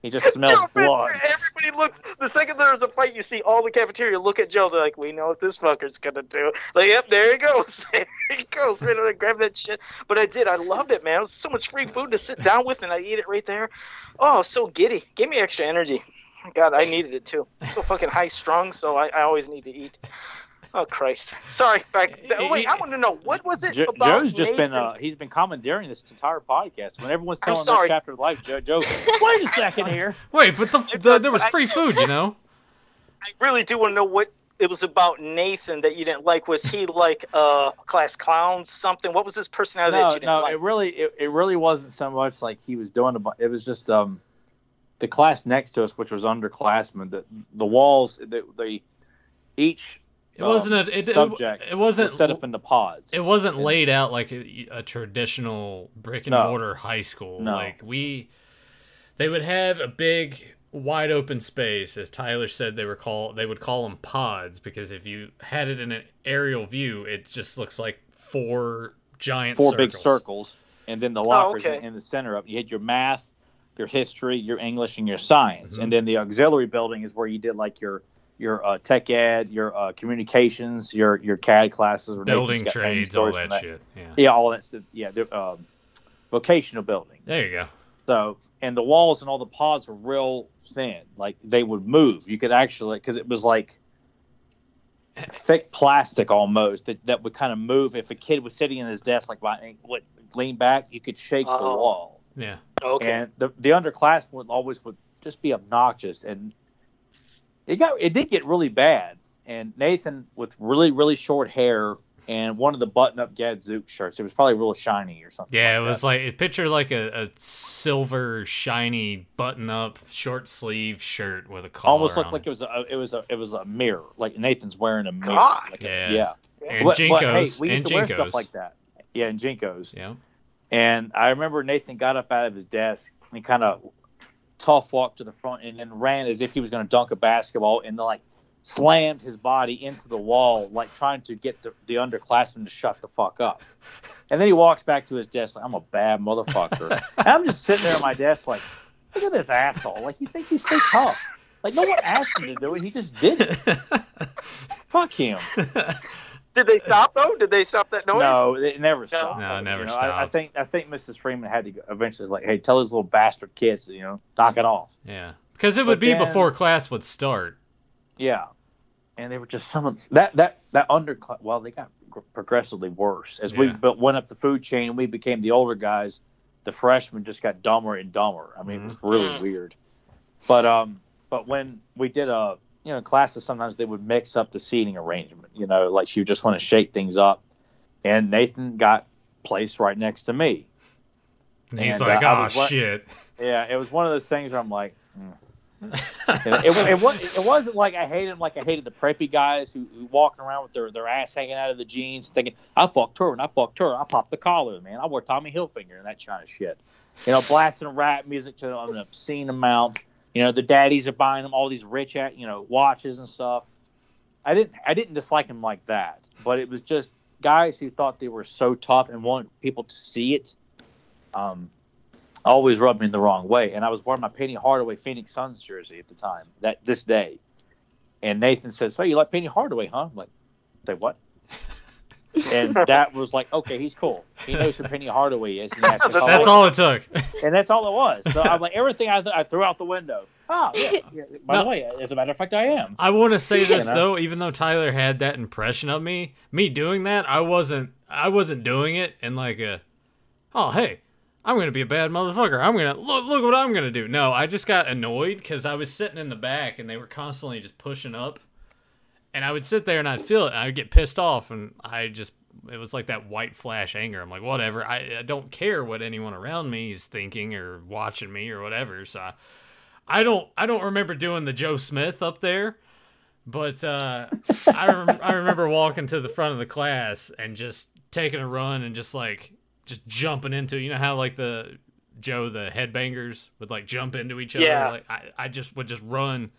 He just smells Joe blood. Spencer, everybody looks. The second there's a fight, you see all the cafeteria look at Joe. They're like, "We know what this fucker's gonna do." Like, yep, there he goes. There he goes. Right there, grab that shit. But I did. I loved it, man. It was so much free food to sit down with, and I eat it right there. Oh, so giddy. Gave me extra energy. God, I needed it too. I'm so fucking high strung, so I always need to eat. Oh Christ! Sorry. Wait, I want to know what was it about Joe's just Nathan? been he's been commandeering this entire podcast. When everyone's I'm telling their sorry. chapter of life, Joe, wait a second here. Wait, but there was free food, you know? I really do want to know what it was about Nathan that you didn't like. Was he like class clown something? What was his personality that you didn't like? It really wasn't so much like he was doing it was just the class next to us, which was underclassmen. The walls they each It wasn't subject it wasn't was set up into pods. It wasn't laid out like a traditional brick and mortar high school. No. Like they would have a big wide open space, as Tyler said they would call them pods, because if you had it in an aerial view, it just looks like four big circles, and then the lockers in the center of it. You had your math, your history, your English, and your science, and then the auxiliary building is where you did like your tech ed, your communications, your CAD classes, or building trades, all that shit. Yeah, all that stuff. Yeah, the vocational building. There you go. So, and the walls and all the pods were real thin. Like they would move. You could actually, because it was like thick plastic almost that would kind of move. If a kid was sitting in his desk, would lean back, you could shake the wall. Yeah. Okay. And the underclassmen would just be obnoxious, and it did get really bad. And Nathan, with really, really short hair and one of the button-up Gadzooks shirts, it was probably real shiny or something. Yeah, it was like picture like a silver shiny button-up short sleeve shirt with a collar. Almost looked on like it was a mirror. Like Nathan's wearing a mirror. God. Like Yeah. And But, Jinkos. hey, we used and to wear Jinkos. stuff like that. Yeah, and Jinkos. Yeah. And I remember Nathan got up out of his desk and he kind of tough walked to the front and then ran as if he was going to dunk a basketball, and then slammed his body into the wall, trying to get the underclassmen to shut the fuck up. And then he walks back to his desk like, I'm a bad motherfucker. And I'm just sitting there at my desk like, look at this asshole. Like, he thinks he's so tough. Like, no one asked him to do it. He just did it. Fuck him. Did they stop though? Did they stop that noise? No, it never stopped. No, it never I stopped. think Mrs. Freeman had to go, eventually hey, tell his little bastard kids to, knock it off. Yeah. Because it would be before class would start. Yeah. And they were just some of that underclass. Well, they got progressively worse as we went up the food chain and we became the older guys. The freshmen just got dumber and dumber. I mean, it was really weird. But when we did classes, sometimes they would mix up the seating arrangement. Like you just want to shake things up. And Nathan got placed right next to me. And he's And, like, I oh, was shit. Yeah, it was one of those things where I'm like, it wasn't like I hated the preppy guys who walking around with their ass hanging out of the jeans thinking, I fucked her, I popped the collar, man. I wear Tommy Hilfiger and that kind of shit. Blasting rap music to an obscene amount. The daddies are buying them all these rich watches and stuff. I didn't dislike him like that, but it was just guys who thought they were so tough and wanted people to see it. Always rubbed me the wrong way. And I was wearing my Penny Hardaway Phoenix Suns jersey at the time, this day. And Nathan says, so you like Penny Hardaway, huh? I'm like, say what? And that was like, okay, he's cool. He knows who Penny Hardaway is. That's all it took. And that's all it was. So I'm like, everything I threw out the window. Oh, yeah. By the way, as a matter of fact, I am. I want to say this, though, even though Tyler had that impression of me doing that, I wasn't doing it in like oh, hey, I'm going to be a bad motherfucker. I'm going to look what I'm going to do. No, I just got annoyed because I was sitting in the back and they were constantly just pushing up. And I would sit there and I'd feel it and I'd get pissed off and I just it was like that white flash anger. I'm like, whatever. I don't care what anyone around me is thinking or watching me or whatever. So I don't remember doing the Joe Smith up there, but I remember walking to the front of the class and just taking a run and just jumping into, you know how like the headbangers would like jump into each other. Yeah. Like I just would just run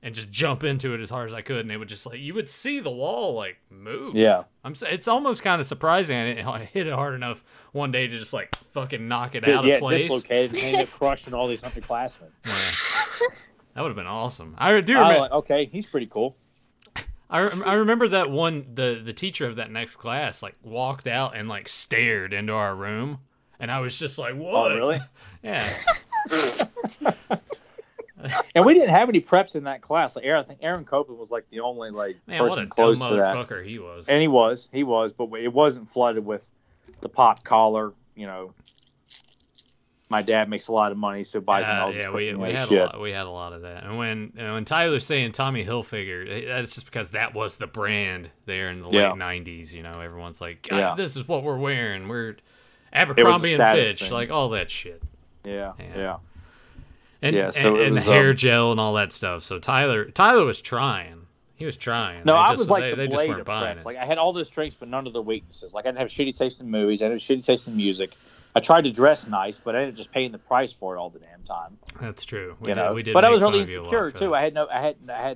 and just jump into it as hard as I could, and they would just like, you would see the wall like move. Yeah. It's almost kind of surprising I didn't hit it hard enough one day to just like fucking knock it out of place. Dislocated and ended up crushing all these underclassmen. Yeah. That would have been awesome. I do remember. Like, okay, he's pretty cool. I remember that one, the teacher of that next class like walked out and like stared into our room, and I was just like, what? Oh, really? Yeah. And we didn't have any preps in that class. Like I think Aaron Copeland was like the only Man, what a person close dumb to that. motherfucker he was. And he was, but it wasn't flooded with the pop collar. You know, my dad makes a lot of money, so buys him all this we had a lot of that. And when Tyler's saying Tommy Hilfiger, that's just because that was the brand there in the late '90s. You know, everyone's like, God, this is what we're wearing. We're Abercrombie and Fitch, thing. Like all that shit. Yeah. And so and hair gel and all that stuff. So Tyler was trying. He was trying. No, I was was like they the just blade weren't of buying preps. it. Like I had all those strengths, but none of the weaknesses. Like I didn't have shitty taste in movies. I didn't have shitty taste in music. I tried to dress nice, but I ended up just paying the price for it all the damn time. That's true. We did. But I was really insecure too. I had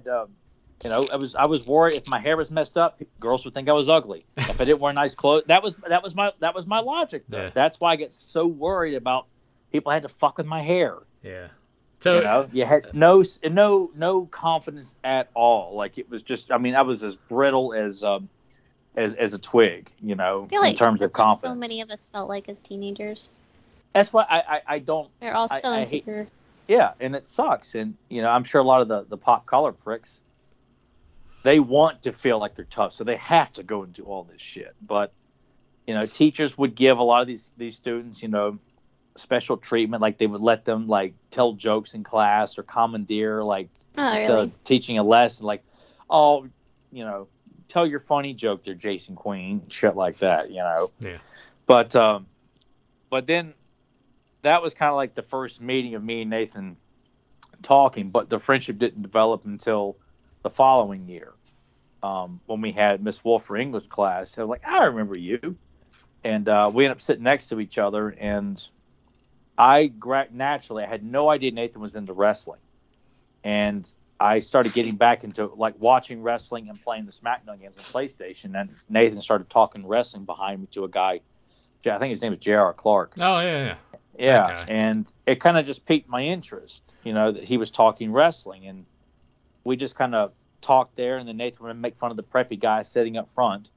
I was worried if my hair was messed up, girls would think I was ugly. If I didn't wear nice clothes, that was my logic. Though. Yeah. That's why I get so worried about people had to fuck with my hair. Yeah. So you had no confidence at all. Like it was just. I mean, I was as brittle as a twig. You know, I feel like in terms of confidence. So many of us felt like as teenagers. That's why I don't. They're all so insecure. Yeah, and it sucks. And I'm sure a lot of the pop collar pricks, they want to feel like they're tough, so they have to go and do all this shit. But teachers would give a lot of these students, special treatment. Like they would let them like tell jokes in class or commandeer, like instead of teaching a lesson, like, oh, tell your funny joke there, Jason Queen, shit like that. Yeah. But then that was kind of like the first meeting of me and Nathan talking, but the friendship didn't develop until the following year, when we had Miss Wolf for English class. So I remember you, and we ended up sitting next to each other, and I had no idea Nathan was into wrestling, and I started getting back into like watching wrestling and playing the SmackDown games on PlayStation, and Nathan started talking wrestling behind me to a guy, I think his name was J.R. Clark. Oh yeah. Yeah, and it kind of just piqued my interest, that he was talking wrestling, and we just kind of talked there, and then Nathan would make fun of the preppy guy sitting up front,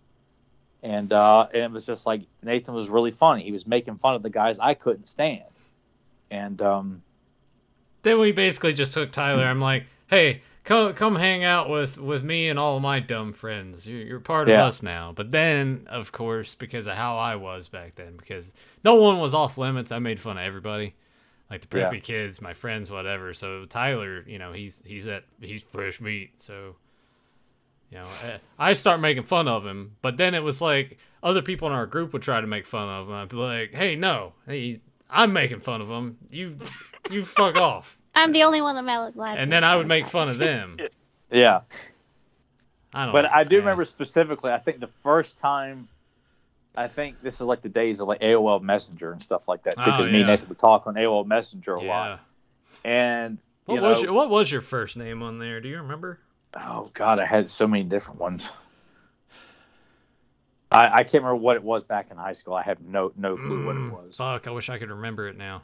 and it was just like Nathan was really funny. He was making fun of the guys I couldn't stand, and then we basically just took Tyler. I'm like, hey, come hang out with me and all of my dumb friends. You're part of us now. But then, of course, because of how I was back then, because no one was off limits, I made fun of everybody. Like the preppy kids, my friends, whatever. So Tyler, he's fresh meat. So, I start making fun of him. But then it was like other people in our group would try to make fun of him. I'd be like, hey, I'm making fun of him. You fuck off. I'm the only one that glad. And then I would make fun of them. Yeah. But I do remember specifically, I think the first time, I think this is like the days of like AOL Messenger and stuff like that too, because me and Nathan would talk on AOL Messenger a lot. And what was your first name on there? Do you remember? Oh God, I had so many different ones. I can't remember what it was back in high school. I have no clue what it was. Fuck, I wish I could remember it now.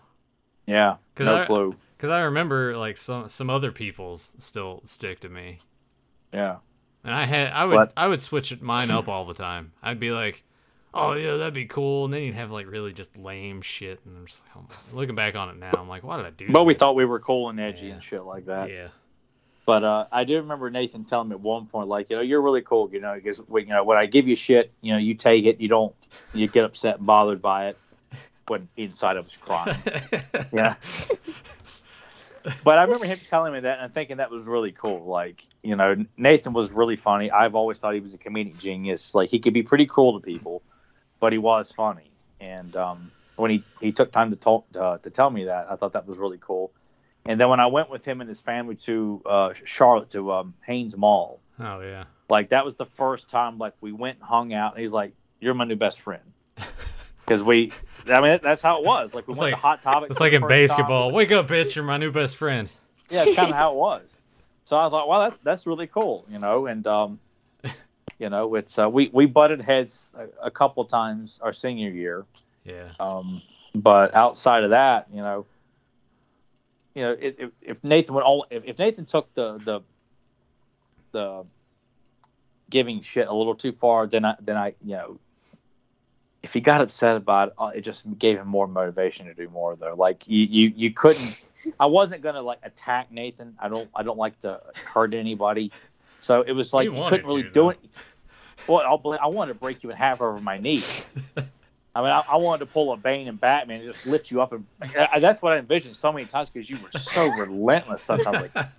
Yeah, no clue. Because I remember like some other people's still stick to me. Yeah. And I would switch mine up all the time. I'd be like, oh yeah, that'd be cool, and then you'd have like really just lame shit. And I'm just like, looking back on it now, I'm like, why did I do that? But we thought we were cool and edgy and shit like that. Yeah. But I do remember Nathan telling me at one point, like, you're really cool, because when I give you shit, you take it, you get upset and bothered by it, when inside I was crying. Yeah. But I remember him telling me that, and I'm thinking that was really cool. Like, Nathan was really funny. I've always thought he was a comedic genius. Like, he could be pretty cruel to people, but he was funny. And when he took time to tell me that, I thought that was really cool. And then when I went with him and his family to Charlotte, to Haynes Mall. Oh, yeah. Like, that was the first time, like, we went and hung out, and he's like, "You're my new best friend." Because that's how it was. Like, we went to Hot Topic. It's like in basketball. Time. Wake up, bitch! You're my new best friend. Yeah, it's kind of how it was. So I thought, well, that's really cool, and it's we butted heads a couple times our senior year. Yeah. But outside of that, if Nathan took the giving shit a little too far, then I if he got upset about it, it just gave him more motivation to do more, though. Like, you couldn't. I wasn't gonna like attack Nathan. I don't like to hurt anybody. So it was like you couldn't really do it. Well, I wanted to break you in half over my knee. I mean, I wanted to pull a Bane and Batman and just lift you up, and that's what I envisioned so many times because you were so relentless. Sometimes, like,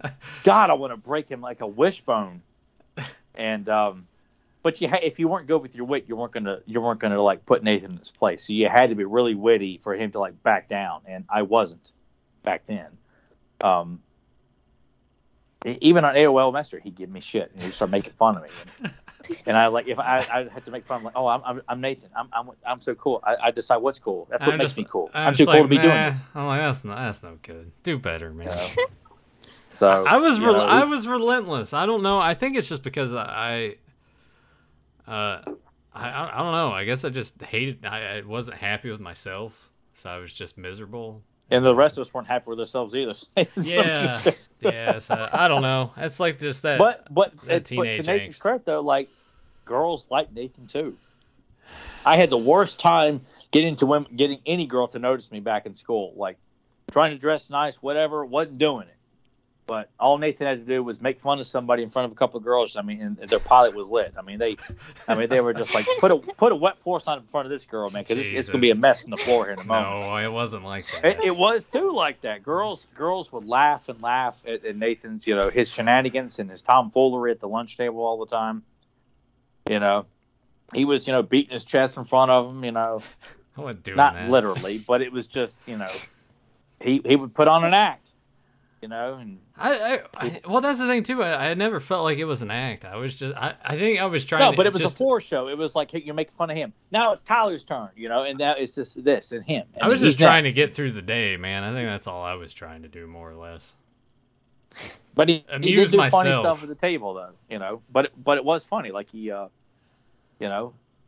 God, I want to break him like a wishbone. And but if you weren't good with your wit, you weren't gonna like put Nathan in his place. So you had to be really witty for him to like back down, and I wasn't back then. Even on AOL Messenger, he'd give me shit and he'd start making fun of me. And I like if I had to make fun, I'm like, oh, I'm Nathan. I'm so cool. I decide what's cool. That's what makes me cool. I'm too cool to be doing this. I'm like, that's no good. Do better, man. So I was relentless. I don't know. I think it's just because I don't know. I guess I just hated. I wasn't happy with myself, so I was just miserable. And the rest of us weren't happy with ourselves either. Yeah. So I don't know. It's like just that. But teenage to Nathan's angst. credit, though, like, girls like Nathan too. I had the worst time getting any girl to notice me back in school. Like, trying to dress nice, whatever, wasn't doing it. But all Nathan had to do was make fun of somebody in front of a couple of girls. I mean, and their pilot was lit. I mean, they were just like, put a wet floor sign in front of this girl, man, because it's gonna be a mess on the floor here in a moment. No, it wasn't like that. It was too like that. Girls would laugh at Nathan's, his shenanigans and his tomfoolery at the lunch table all the time. He was, beating his chest in front of them. I wasn't doing not that. Literally, but it was just, he would put on an act. And well, that's the thing too. I never felt like it was an act. I was just, I think I was trying. No, but it was a floor show. It was like, hey, you're making fun of him. Now it's Tyler's turn, and now it's just this and him. I was just trying to get through the day, man. I think that's all I was trying to do, more or less. But he did do myself. funny stuff at the table, though. But it was funny. Like he loved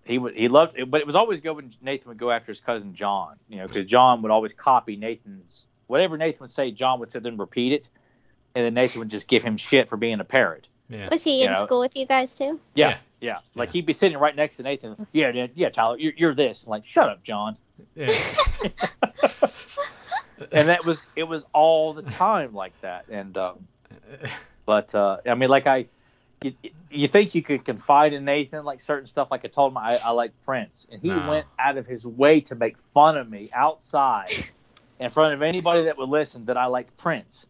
it. But it was always good when Nathan would go after his cousin John. Because John would always copy Nathan's. Whatever Nathan would say, John would sit there and repeat it, and then Nathan would just give him shit for being a parrot. Yeah. Was he in school with you guys too? Yeah. Like, he'd be sitting right next to Nathan. Yeah, Tyler, you're this. I'm like, shut up, John. Yeah. And it was all the time like that. And I mean, like you think you could confide in Nathan, like certain stuff. Like I told him I like Prince, and he went out of his way to make fun of me outside. In front of anybody that would listen, that I like Prince.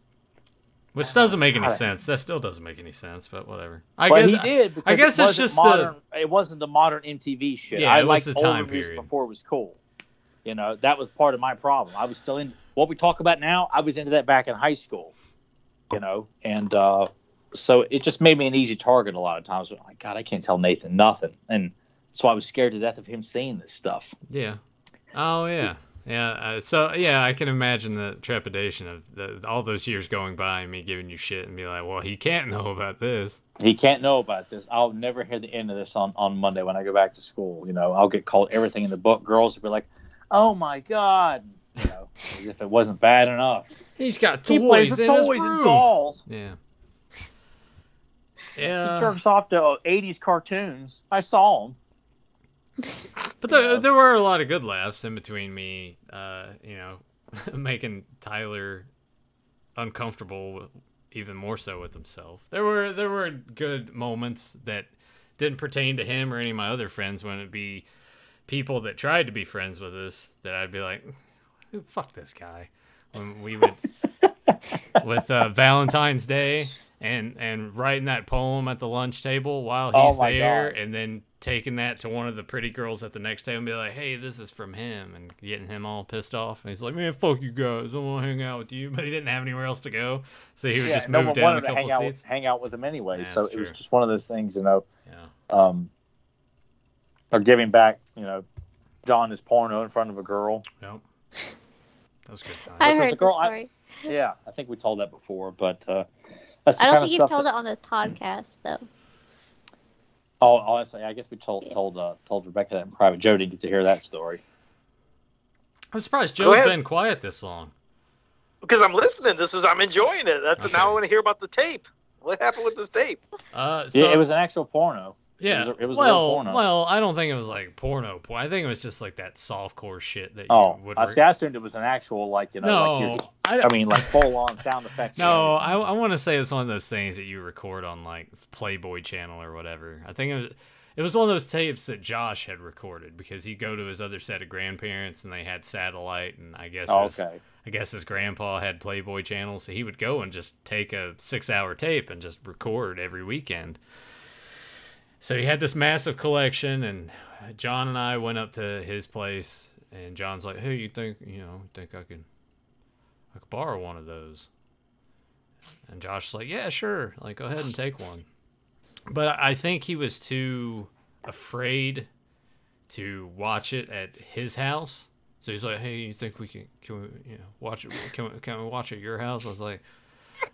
Which doesn't make any sense. That still doesn't make any sense, but whatever. He did. I guess it's just modern. It wasn't the modern MTV shit. Yeah, it was liked the time older music period before it was cool. That was part of my problem. I was still in what we talk about now. I was into that back in high school. And so it just made me an easy target a lot of times. I'm like, God, I can't tell Nathan nothing, and so I was scared to death of him seeing this stuff. Yeah. Oh yeah. Yeah, I can imagine the trepidation of all those years going by and me giving you shit and be like, well, he can't know about this. He can't know about this. I'll never hear the end of this on Monday when I go back to school. I'll get called everything in the book. Girls will be like, oh, my God. As if it wasn't bad enough. He's got toys in his room. And dolls. Yeah. He jerks off to 80s cartoons. I saw him. But there were a lot of good laughs in between me, making Tyler uncomfortable even more so with himself. There were good moments that didn't pertain to him or any of my other friends, when it'd be people that tried to be friends with us that I'd be like, fuck this guy. When we would with Valentine's Day and writing that poem at the lunch table while he's there, God. and then taking that to one of the pretty girls at the next table and be like, hey, this is from him, and getting him all pissed off. And he's like, man, fuck you guys, I want to hang out with you. But he didn't have anywhere else to go, so he would just move down a couple seats. Hang out with him anyway. Yeah, so that's it was true. just one of those things, you know. Yeah. Or giving back, you know, John his porno in front of a girl. Yep. That was a good time. I was heard the the girl- story. Yeah, I think we told that before, but that's the I don't kind think of you've stuff told that- it on the podcast though. Oh, honestly, I guess we told Rebecca that in private. Joe didn't get to hear that story. I'm surprised Go Joe's ahead. been quiet this long. Because I'm listening. I'm enjoying it. Okay. Now I want to hear about the tape. What happened with this tape? So, Yeah, it was an actual porno. Yeah, It was a real porno. well, I don't think it was like porno. I think it was just like that softcore shit that Oh, you would. I assumed it was an actual, like, you know, No, I mean, like full on sound effects. No, I want to say it's one of those things that you record on like Playboy Channel or whatever. I think it was one of those tapes that Josh had recorded because he'd go to his other set of grandparents and they had satellite, and I guess his grandpa had Playboy Channel, so he would go and just take a 6-hour tape and just record every weekend. So he had this massive collection, and John and I went up to his place, and John's like, "Hey, you think I could borrow one of those?" And Josh's like, "Yeah, sure. Like, go ahead and take one." But I think he was too afraid to watch it at his house. So he's like, "Hey, you think we can we watch it? Can we watch it at your house?" I was like,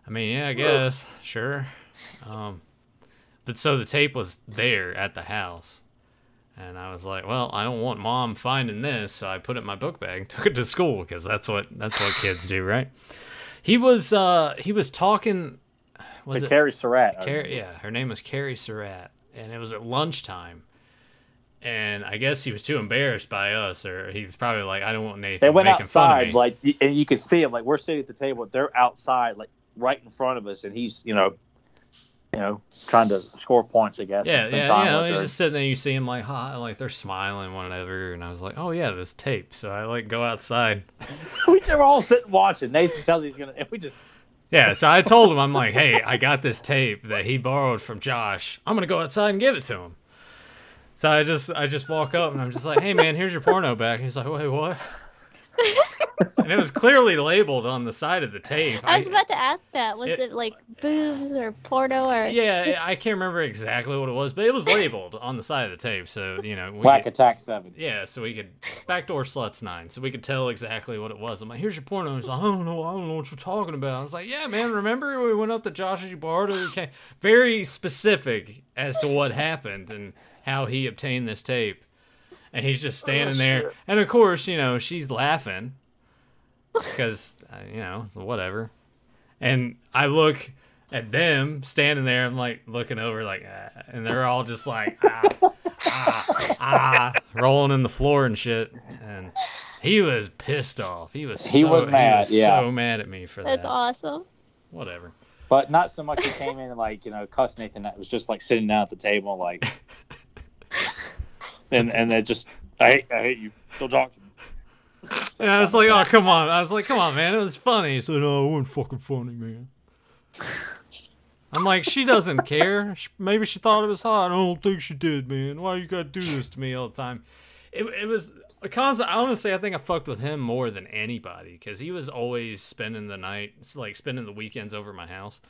"I mean, yeah, I guess, sure." But so the tape was there at the house, and I was like, "Well, I don't want Mom finding this," so I put it in my book bag and took it to school because that's what kids do, right? He was talking. Was to it Carrie Surratt? Yeah, her name was Carrie Surratt, and it was at lunchtime. And I guess he was too embarrassed by us, or he was probably like, "I don't want Nathan They went making fun of outside, me." like, and you could see him, like, we're sitting at the table, they're outside, like, right in front of us, and he's, trying to score points, I guess. and spend time with he's her. just sitting there. You see him like, like they're smiling, whatever. And I was like, "Oh yeah, this tape." So I like go outside. We were all sitting watching. Nathan tells he's gonna, and we just. Yeah, so I told him, I'm like, "Hey, I got this tape that he borrowed from Josh. I'm gonna go outside and give it to him." So I just walk up and I'm just like, "Hey man, here's your porno back." He's like, "Wait, what?" And it was clearly labeled on the side of the tape. I was about to ask that. Was it like boobs or porno or? Yeah, I can't remember exactly what it was, but it was labeled on the side of the tape. So, Black Attack 7. Yeah, so we could Backdoor Sluts 9, so we could tell exactly what it was. I'm like, "Here's your porno." He's like, I don't know what you're talking about. I was like, "Yeah, man, remember we went up to Josh's bar to very specific as to what happened and how he obtained this tape." And he's just standing there, shit. and of course, she's laughing because whatever. And I look at them standing there. I'm like looking over, like, and they're all just like rolling in the floor and shit. And he was pissed off. He was mad. So mad at me for that. That's awesome. Whatever. But not so much he came in and, like, cussed Nathan. That was just like sitting down at the table, like, and they just, I hate you. Still talk to me. And I was like, "Oh, come on." I was like, "Come on, man. It was funny." He said, "No, it wasn't fucking funny, man." I'm like, "She doesn't care. Maybe she thought it was hot." "I don't think she did, man. Why you gotta do this to me all the time?" It was a constant. Honestly, I think I fucked with him more than anybody because he was always spending the night, like spending the weekends over at my house.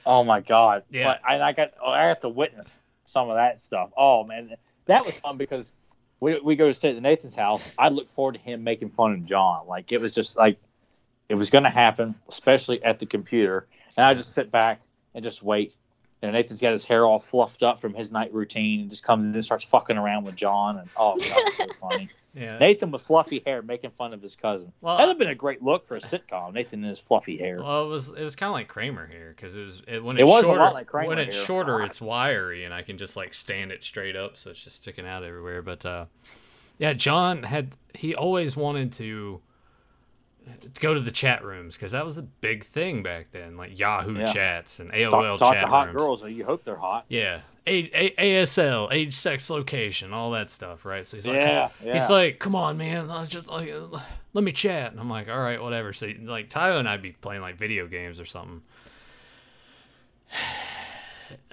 Oh my God. Yeah. But I got to witness some of that stuff. Oh man, that was fun because we go to stay at Nathan's house. I look forward to him making fun of John. Like, it was just like, it was going to happen, especially at the computer. And I just sit back and just wait. And Nathan's got his hair all fluffed up from his night routine and just comes in and starts fucking around with John. And oh God, it's so funny. Yeah. Nathan with fluffy hair making fun of his cousin. Well, That'd have been a great look for a sitcom. Nathan and his fluffy hair. Well, it was kind of like Kramer here because when It it's was a shorter, lot like Kramer when it's here. shorter, it's wiry, and I can just like stand it straight up, so it's just sticking out everywhere. But yeah, John he always wanted to go to the chat rooms because that was a big thing back then, like Yahoo chats and AOL Talk chat to hot rooms. girls, or you hope they're hot. Yeah, ASL, age, sex, location, all that stuff, right? So he's like, come on, man, just like let me chat. And I'm like, all right, whatever. So like Tyler and I'd be playing like video games or something,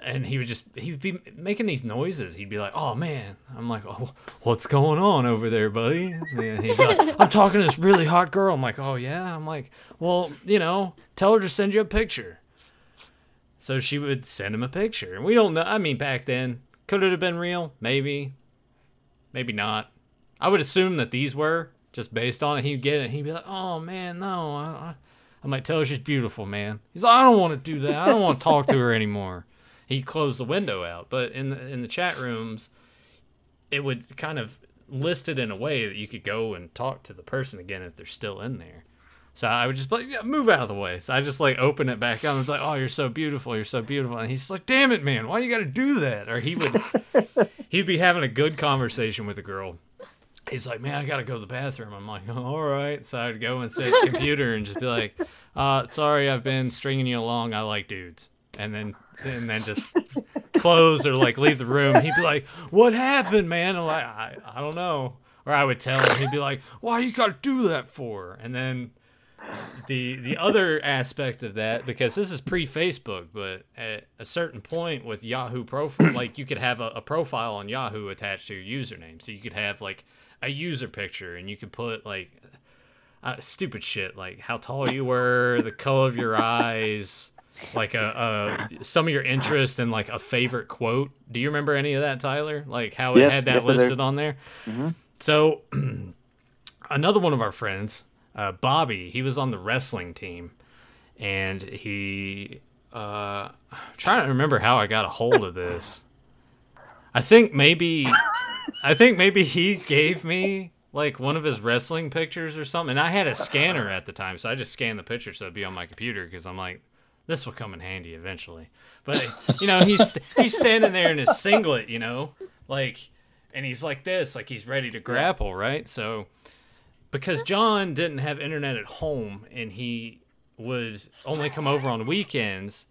and he'd be making these noises. He'd be like, oh man. I'm like, oh, what's going on over there, buddy? And he'd be like, I'm talking to this really hot girl. I'm like, oh yeah. I'm like, well, tell her to send you a picture. So she would send him a picture. And we don't know. I mean, back then, could it have been real? Maybe. Maybe not. I would assume that these were, just based on it. He'd get it. He'd be like, oh, man, no. I might tell her she's beautiful, man. He's like, I don't want to do that. I don't want to talk to her anymore. He'd close the window out. But in the chat rooms, it would kind of list it in a way that you could go and talk to the person again if they're still in there. So I would just be like, yeah, move out of the way. So I just like open it back up and be like, oh, you're so beautiful. You're so beautiful. And he's like, damn it, man. Why you got to do that? Or he'd be having a good conversation with a girl. He's like, man, I got to go to the bathroom. I'm like, oh, all right. So I'd go and sit at the computer and just be like, sorry, I've been stringing you along. I like dudes. And then just close or like leave the room. He'd be like, what happened, man? I'm like, I don't know. Or I would tell him. He'd be like, why you got to do that for? And then the other aspect of that, because this is pre-Facebook, but at a certain point with Yahoo profile, like you could have a profile on Yahoo attached to your username. So you could have like a user picture and you could put like stupid shit like how tall you were, the color of your eyes, like some of your interest and like a favorite quote. Do you remember any of that, Tyler? Like how it had that listed on there? Mm-hmm. So another one of our friends, Bobby, he was on the wrestling team, and I'm trying to remember how I got a hold of this. I think maybe he gave me like one of his wrestling pictures or something, and I had a scanner at the time, so I just scanned the picture so it'd be on my computer because I'm like, this will come in handy eventually. But he's standing there in his singlet, like, and he's like this, like he's ready to grapple, right? So. Because John didn't have internet at home and he would only come over on weekends,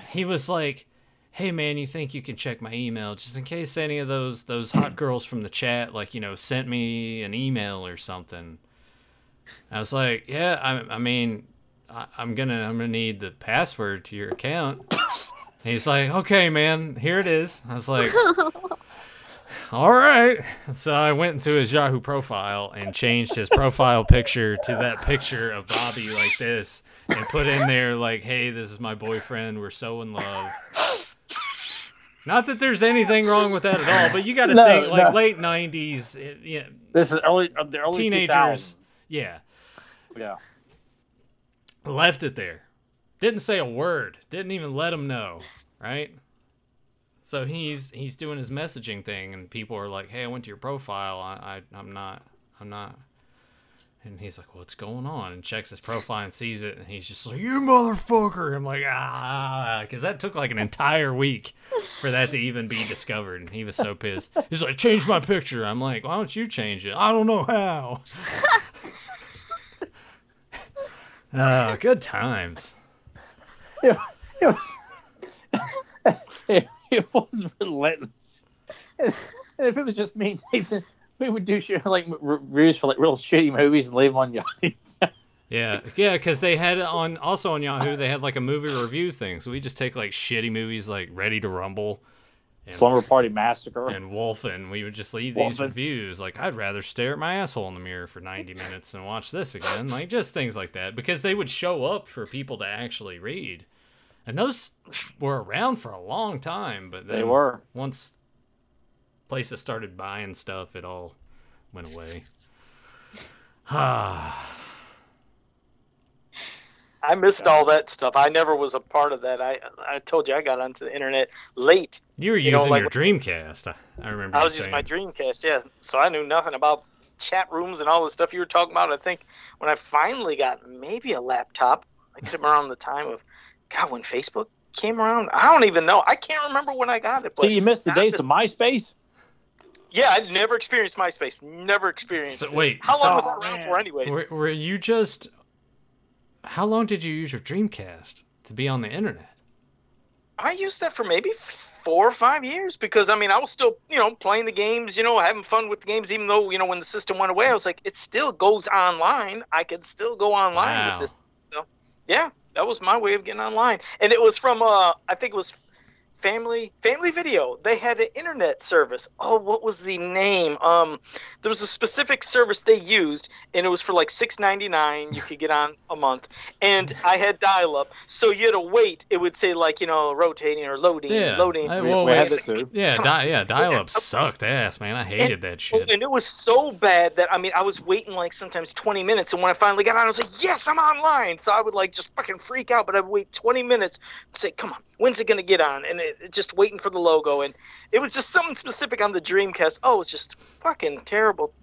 he was like, hey, man, you think you can check my email just in case any of those hot girls from the chat, like, sent me an email or something. I was like, yeah, I mean, I'm gonna need the password to your account. And he's like, okay, man, here it is. I was like... All right. So I went into his Yahoo profile and changed his profile picture to that picture of Bobby like this and put in there like, hey, this is my boyfriend. We're so in love. Not that there's anything wrong with that at all, but you got to think like late 90s. This is the early teenagers. 2000s. Yeah. Yeah. Left it there. Didn't say a word. Didn't even let him know. Right? So he's doing his messaging thing, and people are like, "Hey, I went to your profile. I'm not." And he's like, "What's going on?" And checks his profile and sees it, and he's just like, "You motherfucker!" I'm like, because that took like an entire week for that to even be discovered, and he was so pissed. He's like, "Change my picture." I'm like, "Why don't you change it?" I don't know how. Good times. It was relentless. And if it was just me, Nathan, we would do like reviews for like real shitty movies and leave them on Yahoo. Yeah, because they had also on Yahoo, they had like a movie review thing. So we just take like shitty movies like Ready to Rumble, and Slumber Party Massacre, and Wolfen. We would just leave these reviews. Like, I'd rather stare at my asshole in the mirror for 90 minutes and watch this again. Like, just things like that, because they would show up for people to actually read. And those were around for a long time, but then they were. Once places started buying stuff, it all went away. I missed all that stuff. I never was a part of that. I told you I got onto the internet late. You were using your Dreamcast. I remember. I was using my Dreamcast, yeah. So I knew nothing about chat rooms and all the stuff you were talking about. I think when I finally got maybe a laptop, I came around the time of, God, when Facebook came around, I don't even know. I can't remember when I got it. But you missed the days of MySpace? Yeah, I never experienced MySpace. Never experienced it. Wait. How long was it around for anyways? Were you just... How long did you use your Dreamcast to be on the internet? I used that for maybe 4 or 5 years because I mean I was still playing the games, having fun with the games, even though when the system went away, I was like, it still goes online. I could still go online with this. So yeah, that was my way of getting online, and it was from I think it was Family Video. They had an internet service. Oh, what was the name? There was a specific service they used, and it was for like $6.99. You could get on a month, and I had dial-up, so you had to wait. It would say like rotating or loading, loading. We had that too. Dial-up sucked ass, man. I hated that shit. And it was so bad that I was waiting like sometimes 20 minutes, and when I finally got on, I was like, yes, I'm online. So I would like just fucking freak out, but I'd wait 20 minutes to say, come on, when's it gonna get on? And just waiting for the logo, and it was just something specific on the Dreamcast. Oh, it was just fucking terrible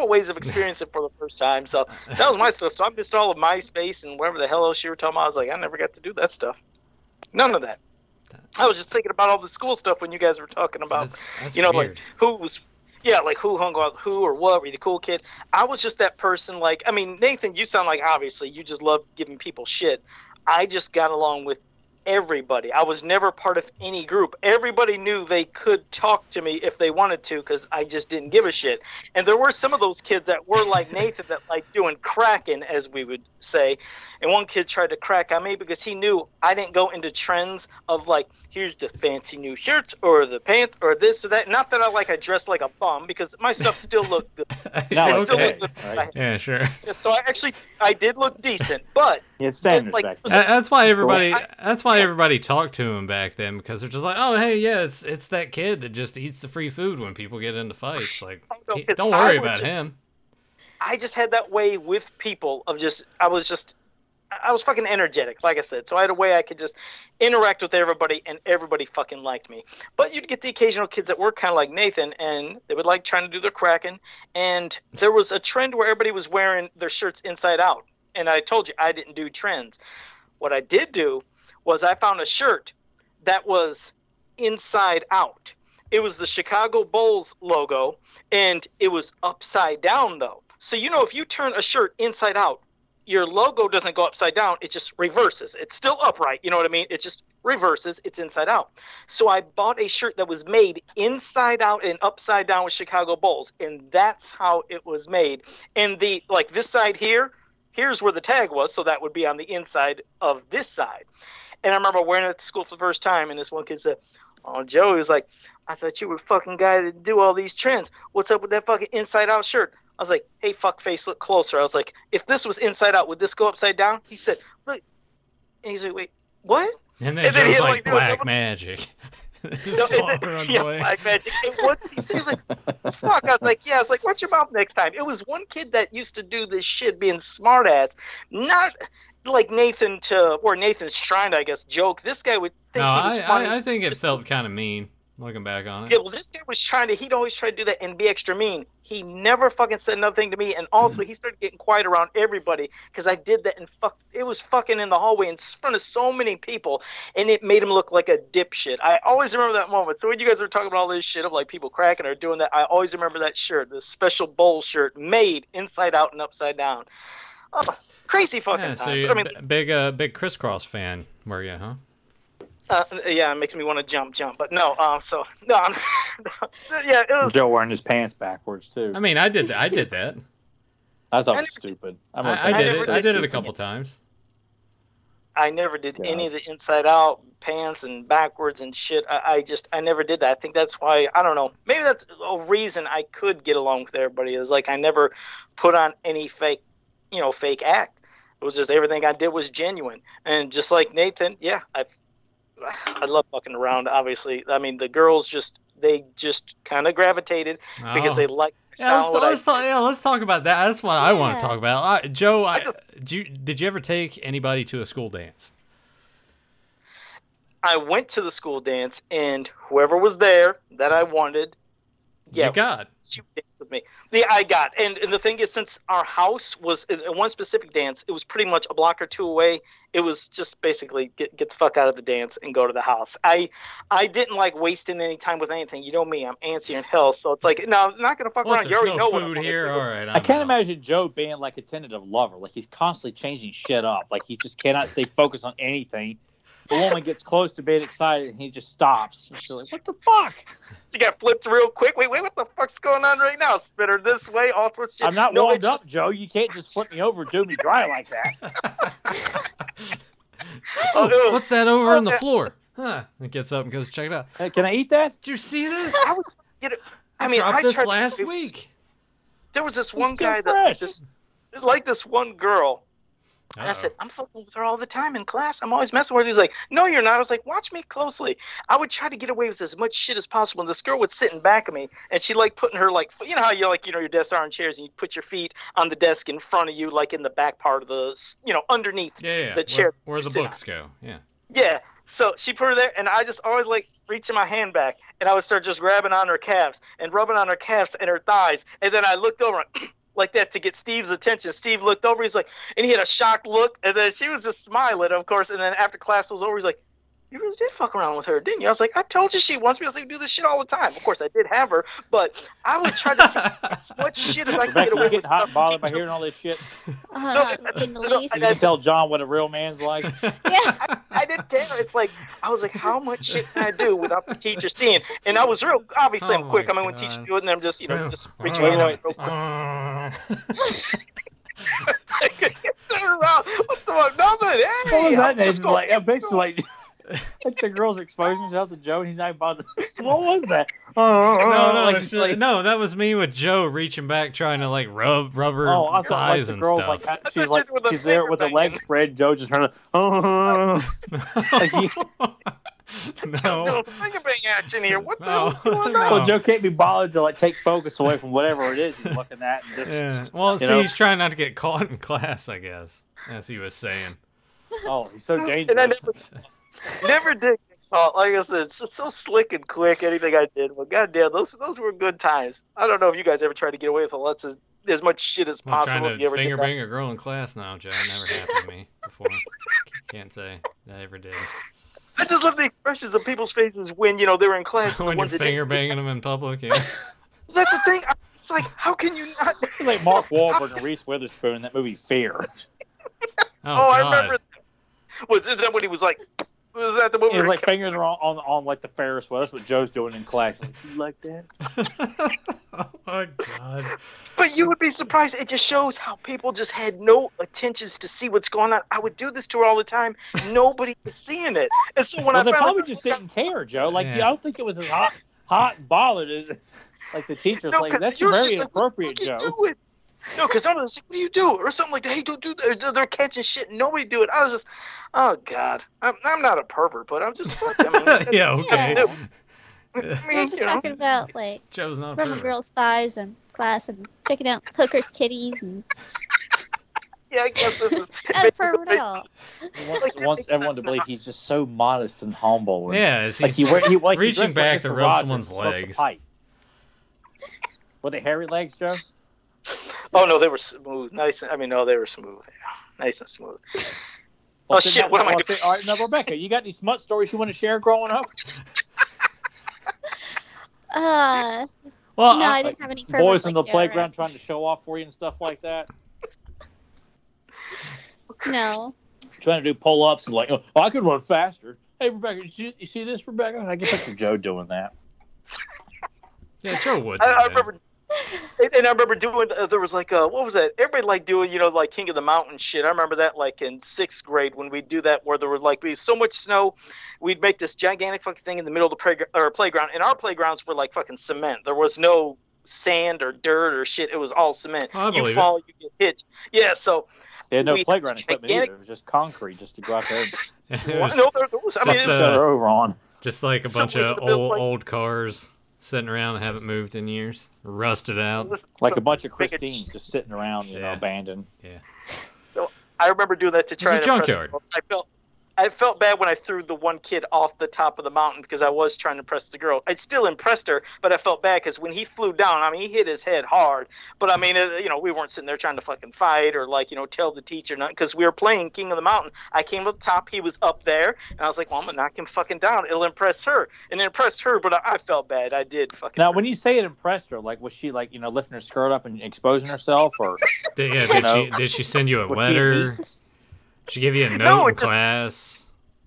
ways of experiencing it for the first time. So that was my stuff. So I missed all of MySpace and whatever the hell else you were talking about. I was like, I never got to do that stuff. None of that. I was just thinking about all the school stuff when you guys were talking about, that's weird. Like who hung out with who or what, were you the cool kid? I was just that person. Like, I mean, Nathan, you sound like obviously you just love giving people shit. I just got along with everybody. I was never part of any group. Everybody knew they could talk to me if they wanted to because I just didn't give a shit. And there were some of those kids that were like Nathan that like doing cracking, as we would say. And one kid tried to crack on me because he knew I didn't go into trends of like, here's the fancy new shirts or the pants or this or that. Not that I dress like a bum because my stuff still looked good. Right? Yeah, sure. So I did look decent, but standards back then. That's why everybody talked to him back then, because they're just like, oh hey, yeah, it's that kid that just eats the free food when people get into fights. Like, don't worry about him. I just had that way with people of I was fucking energetic, like I said. So I had a way I could just interact with everybody, and everybody fucking liked me. But you'd get the occasional kids that were kind of like Nathan, and they would like trying to do their cracking. And there was a trend where everybody was wearing their shirts inside out. And I told you I didn't do trends. What I did do was I found a shirt that was inside out. It was the Chicago Bulls logo, and it was upside down, though. So, if you turn a shirt inside out, your logo doesn't go upside down. It just reverses. It's still upright. You know what I mean? It just reverses. It's inside out. So I bought a shirt that was made inside out and upside down with Chicago Bulls, and that's how it was made. And this side here's where the tag was, so that would be on the inside of this side. And I remember wearing it to school for the first time, and this one kid said, oh, Joe, he was like, I thought you were a fucking guy that do all these trends. What's up with that fucking inside-out shirt? I was like, hey, fuckface, look closer. I was like, if this was inside out, would this go upside down? He said, look. And he's like, wait, what? And then Joe's like, black magic. Black magic. And what he said, he was like, fuck. I was like, yeah. I was like, watch your mouth next time. It was one kid that used to do this shit being smart ass. Not like Nathan's trying to, I guess, joke. This guy would think he was funny. I think it felt kind of mean. Looking back on it. Yeah, well, this guy was he'd always try to do that and be extra mean. He never fucking said another thing to me. And also, he started getting quiet around everybody because I did that, and it was fucking in the hallway in front of so many people, and it made him look like a dipshit. I always remember that moment. So when you guys were talking about all this shit of like people cracking or doing that, I always remember that shirt, the special bowl shirt made inside out and upside down. Oh, crazy fucking times. So you're big crisscross fan, were you, huh? Yeah, it makes me want to jump, but no. Yeah, it was. Joe wearing his pants backwards too. I mean, I did that. I thought it was stupid. I did it a couple times. I never did any of the inside out pants and backwards and shit. I never did that. I think that's why, I don't know. Maybe that's a reason I could get along with everybody, is like I never put on any fake act. It was just everything I did was genuine. And just like Nathan, yeah, I love fucking around, obviously. I mean, the girls they just kind of gravitated because they like let's talk about that. That's what I want to talk about. Joe, did you ever take anybody to a school dance? I went to the school dance, and whoever was there that I wanted, you got. She danced with me. I got. And the thing is, since our house was in one specific dance, it was pretty much a block or two away. It was just basically get the fuck out of the dance and go to the house. I didn't like wasting any time with anything. You know me, I'm antsy in hell. So it's like, no, I'm not going to fuck around. You already know what I'm here. All right. I can't imagine Joe being like a tentative lover. Like he's constantly changing shit up. Like he just cannot stay focused on anything. the woman gets close to being excited, and he just stops. And she's like, "What the fuck?" She got flipped real quick. Wait, what the fuck's going on right now? Spit her this way, all sorts of shit. I'm not warmed up, Joe. You can't just flip me over and do me dry like that. What's that over on the floor? Huh? It gets up and goes check it out. Hey, can I eat that? Did you see this? I dropped this tried last week. There was this one guy fresh. that like this one girl. And I Uh-oh. said, I'm fucking with her all the time in class. I'm always messing with her. He's like, no, you're not. I was like, watch me closely. I would try to get away with as much shit as possible. And this girl would sit in back of me, and she like putting her like, you know how you like, your desks are in chairs, and you put your feet on the desk in front of you, like in the back part of the, underneath the chair. Where the books go. Yeah. Yeah. So she put her there, and I just always like reaching my hand back, and I would start just grabbing on her calves and rubbing on her calves and her thighs, and then I looked over like that to get Steve's attention. Steve looked over, he's like, and he had a shocked look, and then she was just smiling, of course, and then after class was over, he's like, you really did fuck around with her, didn't you? I was like, I told you she wants me. I was like, do this shit all the time. Of course, I did have her, but I would try to see as much shit as I could get away with. Getting hot and bothered by hearing all this shit. Not in the least. You can tell John what a real man's like. Yeah. I didn't care. It's like, I was like, how much shit can I do without the teacher seeing? And I was real, obviously, I'm quick. I mean, when teachers do it, and I'm just, just reaching in real quick. Turn around. What the fuck? Nothing. Hey, What was that? I'm just going Basically, like the girl's exposing herself to Joe, and he's not bothered. What was that? No, that was me with Joe reaching back, trying to like rub her I thought thighs the and girl's stuff. she's there with the legs spread. Joe just trying to. No. little finger bang action here. What the No. hell's going on? Well, Joe can't be bothered to like take focus away from whatever it is he's looking at. And just, Yeah. Well, You know? he's trying not to get caught in class, I guess, as he was saying. oh, he's so And I dangerous. never did get caught. Like I said, it's just so slick and quick. Anything I did, well, goddamn, those were good times. I don't know if you guys ever tried to get away with as much shit as I'm possible. trying If you to ever finger did that. bang a girl in class now, Joe. Never happened to me before. Can't say that I ever did. I just love the expressions of people's faces when they were in class. And When the you're ones that finger didn't. banging them in public, yeah. That's the thing. It's like, how can you not? It's like Mark Wahlberg and Reese Witherspoon in that movie Fear. Oh, I God. remember. Was that when he was like? Was that the movie? It was where like he- fingers on like the Ferris wheel. That's what Joe's doing in class. Like, you like that? Oh, my God. But you would be surprised. It just shows how people just had no attentions to see what's going on. I would do this to her all the time. Nobody was seeing it. And so when Well, they I probably found just didn't care, Joe. Like, Yeah. I don't think it was as hot and bothered as like the teacher's like, 'cause that's you're very just like, what the inappropriate, fuck Joe. you doing? No, because I'm like, what do you do? Or something like that. Hey, don't do that. They're catching shit. Nobody do it. I was just, oh, God. I'm not a pervert, but I'm just, I mean, Yeah, okay. I We mean, were just talking about like Joe's not a rubbing pervert. girls' thighs in class and checking out hookers' titties and yeah, I guess this is. not a pervert at all. He wants everyone to believe he's just so modest and humble. And, Yeah, as like he's he reaching dressed back like to Mr. rub Rogers someone's and smokes a legs. pipe. Were they hairy legs, Joe? Oh, no, they were smooth. Nice. I mean, no, they were smooth. Yeah, nice and smooth. Well, Oh, see, shit, what am I see, doing? all right, now, Rebecca, you got any smut stories you want to share growing up? Uh, Well, no, I didn't have any pervert Boys on the like Joe playground around. trying to show off for you and stuff like that? No. Trying to do pull-ups and like, oh, I could run faster. Hey, Rebecca, you see this, Rebecca? I can picture Joe doing that. yeah, Joe would. do I that. remember. And I remember doing, there was like, what was that? Everybody like doing, like King of the Mountain shit. I remember that like in 6th grade when we'd do that where there would like be so much snow. We'd make this gigantic fucking thing in the middle of the playground. And our playgrounds were like fucking cement. There was no sand or dirt or shit. It was all cement. I You believe fall, you get hit. Yeah, so. They had no we had playground this equipment gigantic- either. It was just concrete just to go out there and It was No, there was. I mean, just, it was, set her over on. just like a bunch Someone's of gonna build, like- old cars sitting around that haven't moved in years, rusted out. Like a bunch of Make it- Christines just sitting around, you know, Yeah. abandoned. I remember doing that to try It's and a impress junkyard. girls. I felt bad when I threw the one kid off the top of the mountain because I was trying to impress the girl. I still impressed her, but I felt bad because when he flew down, I mean, he hit his head hard. But I mean, we weren't sitting there trying to fucking fight or like, tell the teacher nothing because we were playing King of the Mountain. I came to the top, he was up there, and I was like, well, I'm gonna knock him fucking down. It'll impress her, and it impressed her. But I felt bad. I did fucking. Now, when you say it impressed her, like, was she, like, lifting her skirt up and exposing herself? Or Did know, she send you a was she letter? neat? She give you a note No, in it's just- class?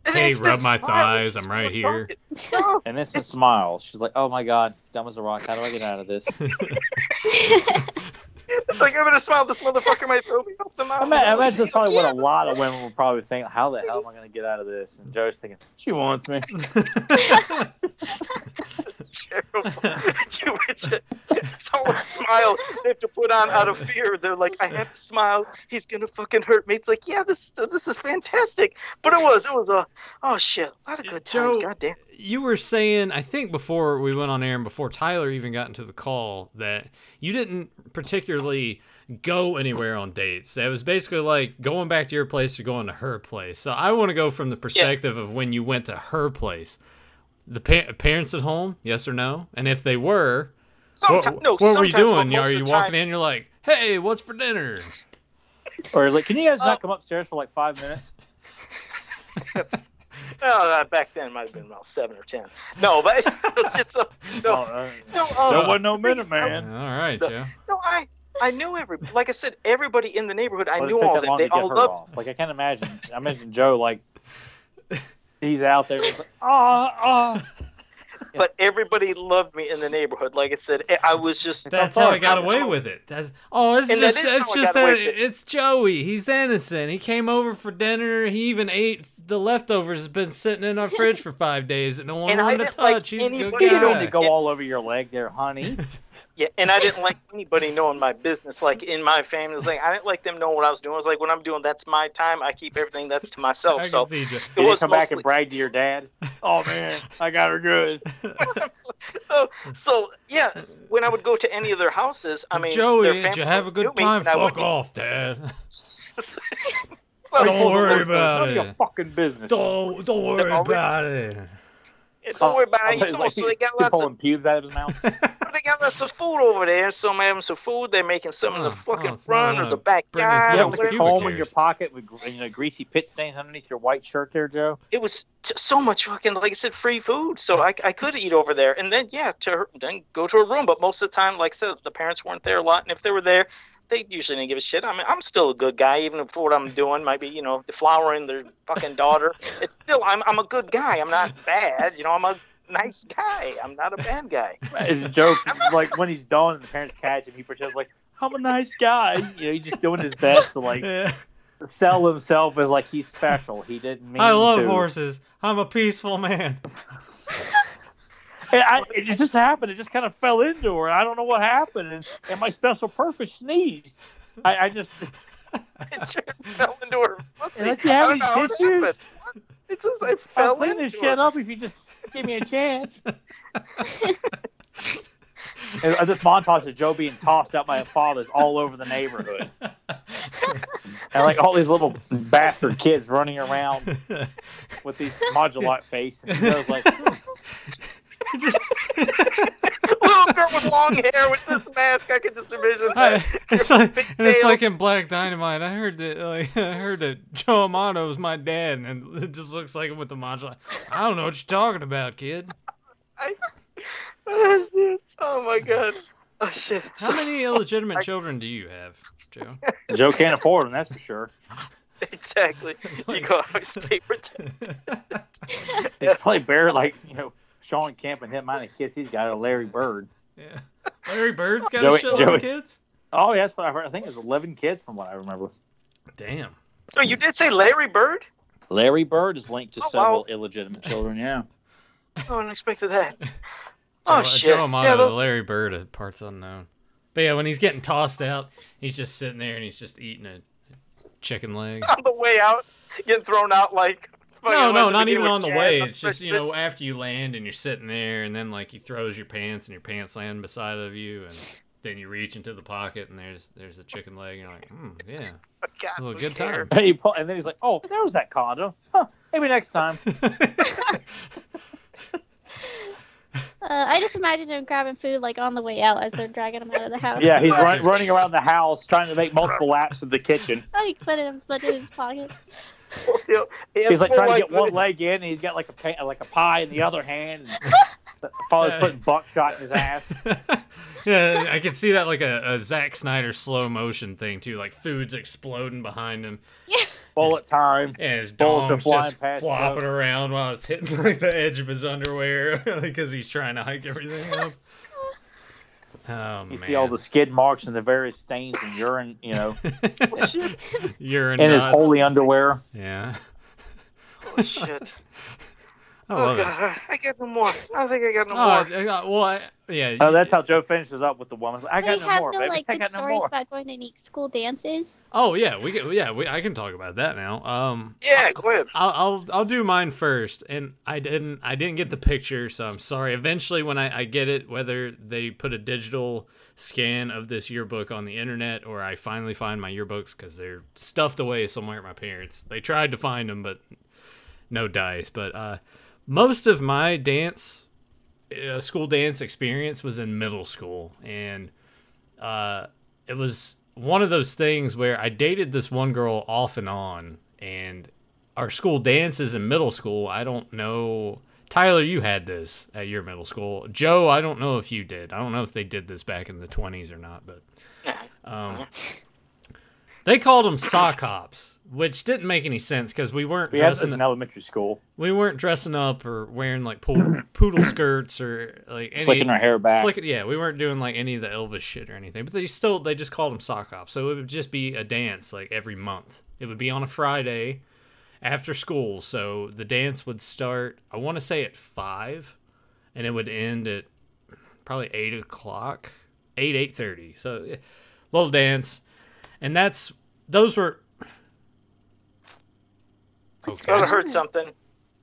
Hey, instant rub my smile, thighs. just I'm right start here. talking. And then some smile. She's like, "Oh my God, it's dumb as a rock. How do I get out of this?" It's like I'm gonna smile. This motherfucker might throw me off the mountain. I imagine that's probably what a lot of women would probably think. How the hell am I going to get out of this? And Joe's thinking, she wants me. Someone smile they have to put on out of fear. They're like, I have to smile. He's gonna fucking hurt me. It's like, yeah, this is fantastic. But it was a oh shit, a lot of good times. Joe, Goddamn. you were saying, I think before we went on air and before Tyler even got into the call, that you didn't particularly go anywhere on dates. That was basically like going back to your place or going to her place. So I want to go from the perspective of when you went to her place. The parents at home, yes or no? And if they were, what were you doing? Are you walking in? You're like, hey, what's for dinner? Or like, can you guys not come upstairs for like 5 minutes? Well, back then it might have been about 7 or 10. No, but there wasn't no minute, man. All right, Joe. No, I knew like I said, everybody in the neighborhood. I Well, knew all of them. They all loved. Like I can't imagine. I imagine Joe like he's out there. Just like, But everybody loved me in the neighborhood. Like I said, I was just. That's how I got away with it. It's Joey. He's innocent. He came over for dinner. He even ate the leftovers. Has been sitting in our fridge for 5 days, and no one wanted to touch. He's a good guy. You don't need to go all over your leg there, honey. Yeah, and I didn't like anybody knowing my business. Like in my family, it was like I didn't like them knowing what I was doing. I was like, when I'm doing, that's my time. I keep everything that's to myself. So did you come back and brag to your dad? Oh man, I got her good. so yeah, when I would go to any of their houses, I mean, Joey, their did you have a good time? Fuck off, Dad. Don't worry about it. None of your fucking business. Don't worry about it. Don't worry about it. Like, So they got lots of pubes out of his mouth. They got lots of food over there. So I'm having some food. They're making some in the fucking front or the bring this backyard. down Or with whatever. pubic Comb in your hairs. pocket with greasy pit stains underneath your white shirt there, Joe. It was so much fucking, like I said, free food. So I could eat over there, and then then go to a room. But most of the time, like I said, the parents weren't there a lot, and if they were there, they usually didn't give a shit. I mean, I'm still a good guy, even if what I'm doing might be, deflowering their fucking daughter. It's still, I'm a good guy. I'm not bad. I'm a nice guy. I'm not a bad guy. It's a joke. Like when he's done and the parents catch him, he pretends like, I'm a nice guy. He's just doing his best to like sell himself as like he's special. He didn't mean to. I love horses. I'm a peaceful man. It just happened. It just kind of fell into her. I don't know what happened. And my special purpose sneezed. I just... It sure fell into her pussy. Like, you have any tissues? It's just I fell clean into this her. shit up if you just give me a chance. And this montage of Joe being tossed out by his fathers all over the neighborhood. And like all these little bastard kids running around with these modulate faces. And Joe's like... Little girl with long hair with this mask, I can just envision. It's like in Black Dynamite. I heard that Joe Amato was my dad, and it just looks like him with the module. I don't know what you're talking about, kid. Oh my god. Oh shit. How many illegitimate children do you have, Joe? Joe can't afford them, that's for sure. Exactly. You go out and stay protected. It's probably better, like, Sean Kemp and him might have kissed. He's got a Larry Bird. Yeah. Larry Bird's got a shitload of kids? Oh, yeah, that's what I heard. I think it was 11 kids from what I remember. Damn. Oh, you did say Larry Bird? Larry Bird is linked to several illegitimate children, yeah. Oh, unexpected that. Oh, shit. Joe Amato, Larry Bird at parts unknown. But yeah, when he's getting tossed out, he's just sitting there and he's just eating a chicken leg. On the way out, getting thrown out like... No, not even on the way. It's just, after you land and you're sitting there and then, like, he throws your pants and your pants land beside of you and then you reach into the pocket and there's a chicken leg and you're like, yeah. It was a good time. And then he's like, oh, there was that condom. Huh, maybe next time. I just imagine him grabbing food like on the way out as they're dragging him out of the house. Yeah, he's running around the house trying to make multiple laps of the kitchen. Oh, he put him in his pocket. He's like trying to get one leg in, and he's got like a pie in the other hand. And father's putting buckshot in his ass. Yeah, I can see that like a Zack Snyder slow motion thing too, like food's exploding behind him. Yeah. bullet time. And his Bullets are dong's flying just past flopping you. around while it's hitting like the edge of his underwear because he's trying to hike everything up. Oh, You man. see all the skid marks and the various stains and urine, urine in his dots. holy underwear. Yeah. Oh shit. I Oh love it. god, I got no more. I think I got no more. Yeah. Oh, that's how Joe finishes up with the woman. I We got no have more, no baby. like I good got no stories more. about going to any school dances. Oh yeah, I can talk about that now. Yeah, go ahead. I'll do mine first, and I didn't get the picture, so I'm sorry. Eventually, when I get it, whether they put a digital scan of this yearbook on the internet, or I finally find my yearbooks because they're stuffed away somewhere at my parents. They tried to find them, but no dice. But most of my school dance experience was in middle school, and it was one of those things where I dated this one girl off and on, and our school dances in middle school, I don't know. Tyler, you had this at your middle school. Joe, I don't know if you did. I don't know if they did this back in the 20s or not, but they called them sock hops, which didn't make any sense because we weren't We had this dressing in elementary school. We weren't dressing up or wearing like poodle skirts or like any, Slicking our hair back. Yeah, we weren't doing like any of the Elvis shit or anything. But they just called them sock hops. So it would just be a dance like every month. It would be on a Friday after school. So the dance would start, I want to say at 5, and it would end at probably 8 o'clock, 8:30. So little dance, and those were. I thought I heard something.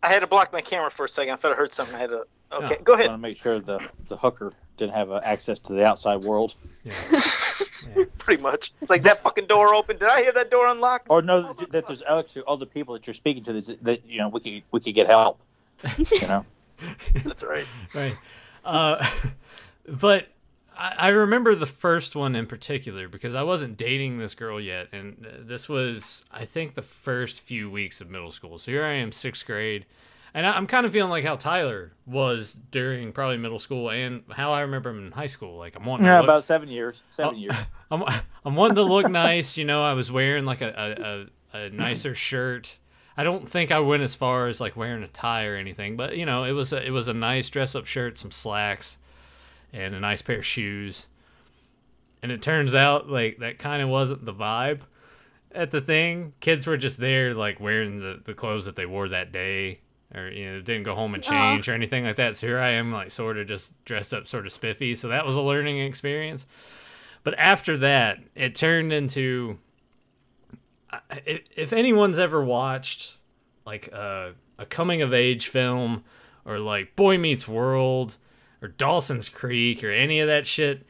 I had to block my camera for a second. I thought I heard something. I had to. Okay, go I ahead. want to make sure the hooker didn't have access to the outside world. Yeah. Pretty much. It's like that fucking door open. Did I hear that door unlock? Or no, that there's actually other people that you're speaking to that we could get help. That's right. Right. But I remember the first one in particular because I wasn't dating this girl yet, and this was, I think, the first few weeks of middle school. So here I am, 6th grade, and I'm kind of feeling like how Tyler was during probably middle school and how I remember him in high school. Like I'm wanting to look, about 7 years. 7 years. I'm wanting to look nice. I was wearing like a nicer shirt. I don't think I went as far as like wearing a tie or anything, but it was a nice dress up shirt, some slacks, and a nice pair of shoes. And it turns out like that kind of wasn't the vibe at the thing. Kids were just there like wearing the clothes that they wore that day, or didn't go home and change or anything like that. So here I am like sort of just dressed up sort of spiffy. So that was a learning experience. But after that, it turned into, if anyone's ever watched like a coming of age film or like Boy Meets World or Dawson's Creek or any of that shit,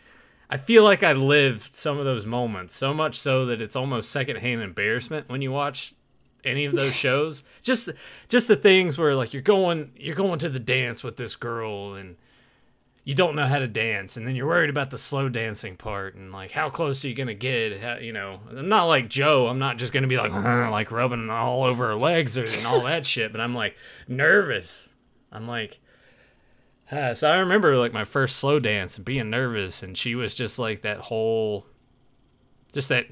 I feel like I lived some of those moments, so much so that it's almost secondhand embarrassment when you watch any of those shows. Just the things where like you're going to the dance with this girl and you don't know how to dance, and then you're worried about the slow dancing part and like how close are you gonna get? I'm not like Joe. I'm not just gonna be like like rubbing all over her legs and all that shit. But I'm like nervous. I'm like, so I remember like my first slow dance and being nervous, and she was just like that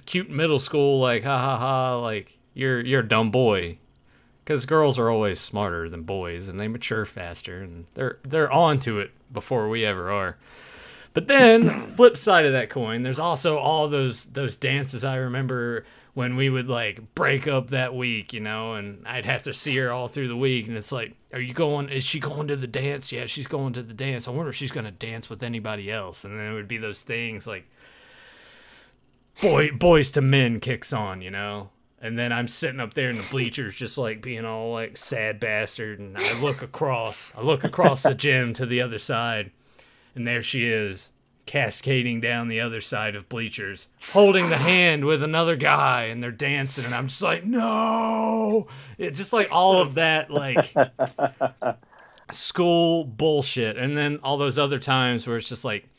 cute middle school like ha ha ha like you're a dumb boy. Because girls are always smarter than boys, and they mature faster, and they're onto it before we ever are. But then, flip side of that coin, there's also all those dances I remember when we would like break up that week, and I'd have to see her all through the week, and it's like, is she going to the dance? Yeah, she's going to the dance. I wonder if she's going to dance with anybody else. And then it would be those things like Boys to Men kicks on, And then I'm sitting up there in the bleachers just like being all like sad bastard, and I look across the gym to the other side, and there she is, cascading down the other side of bleachers, holding the hand with another guy, and they're dancing, and I'm just like, no! It's just like all of that like school bullshit, and then all those other times where it's just like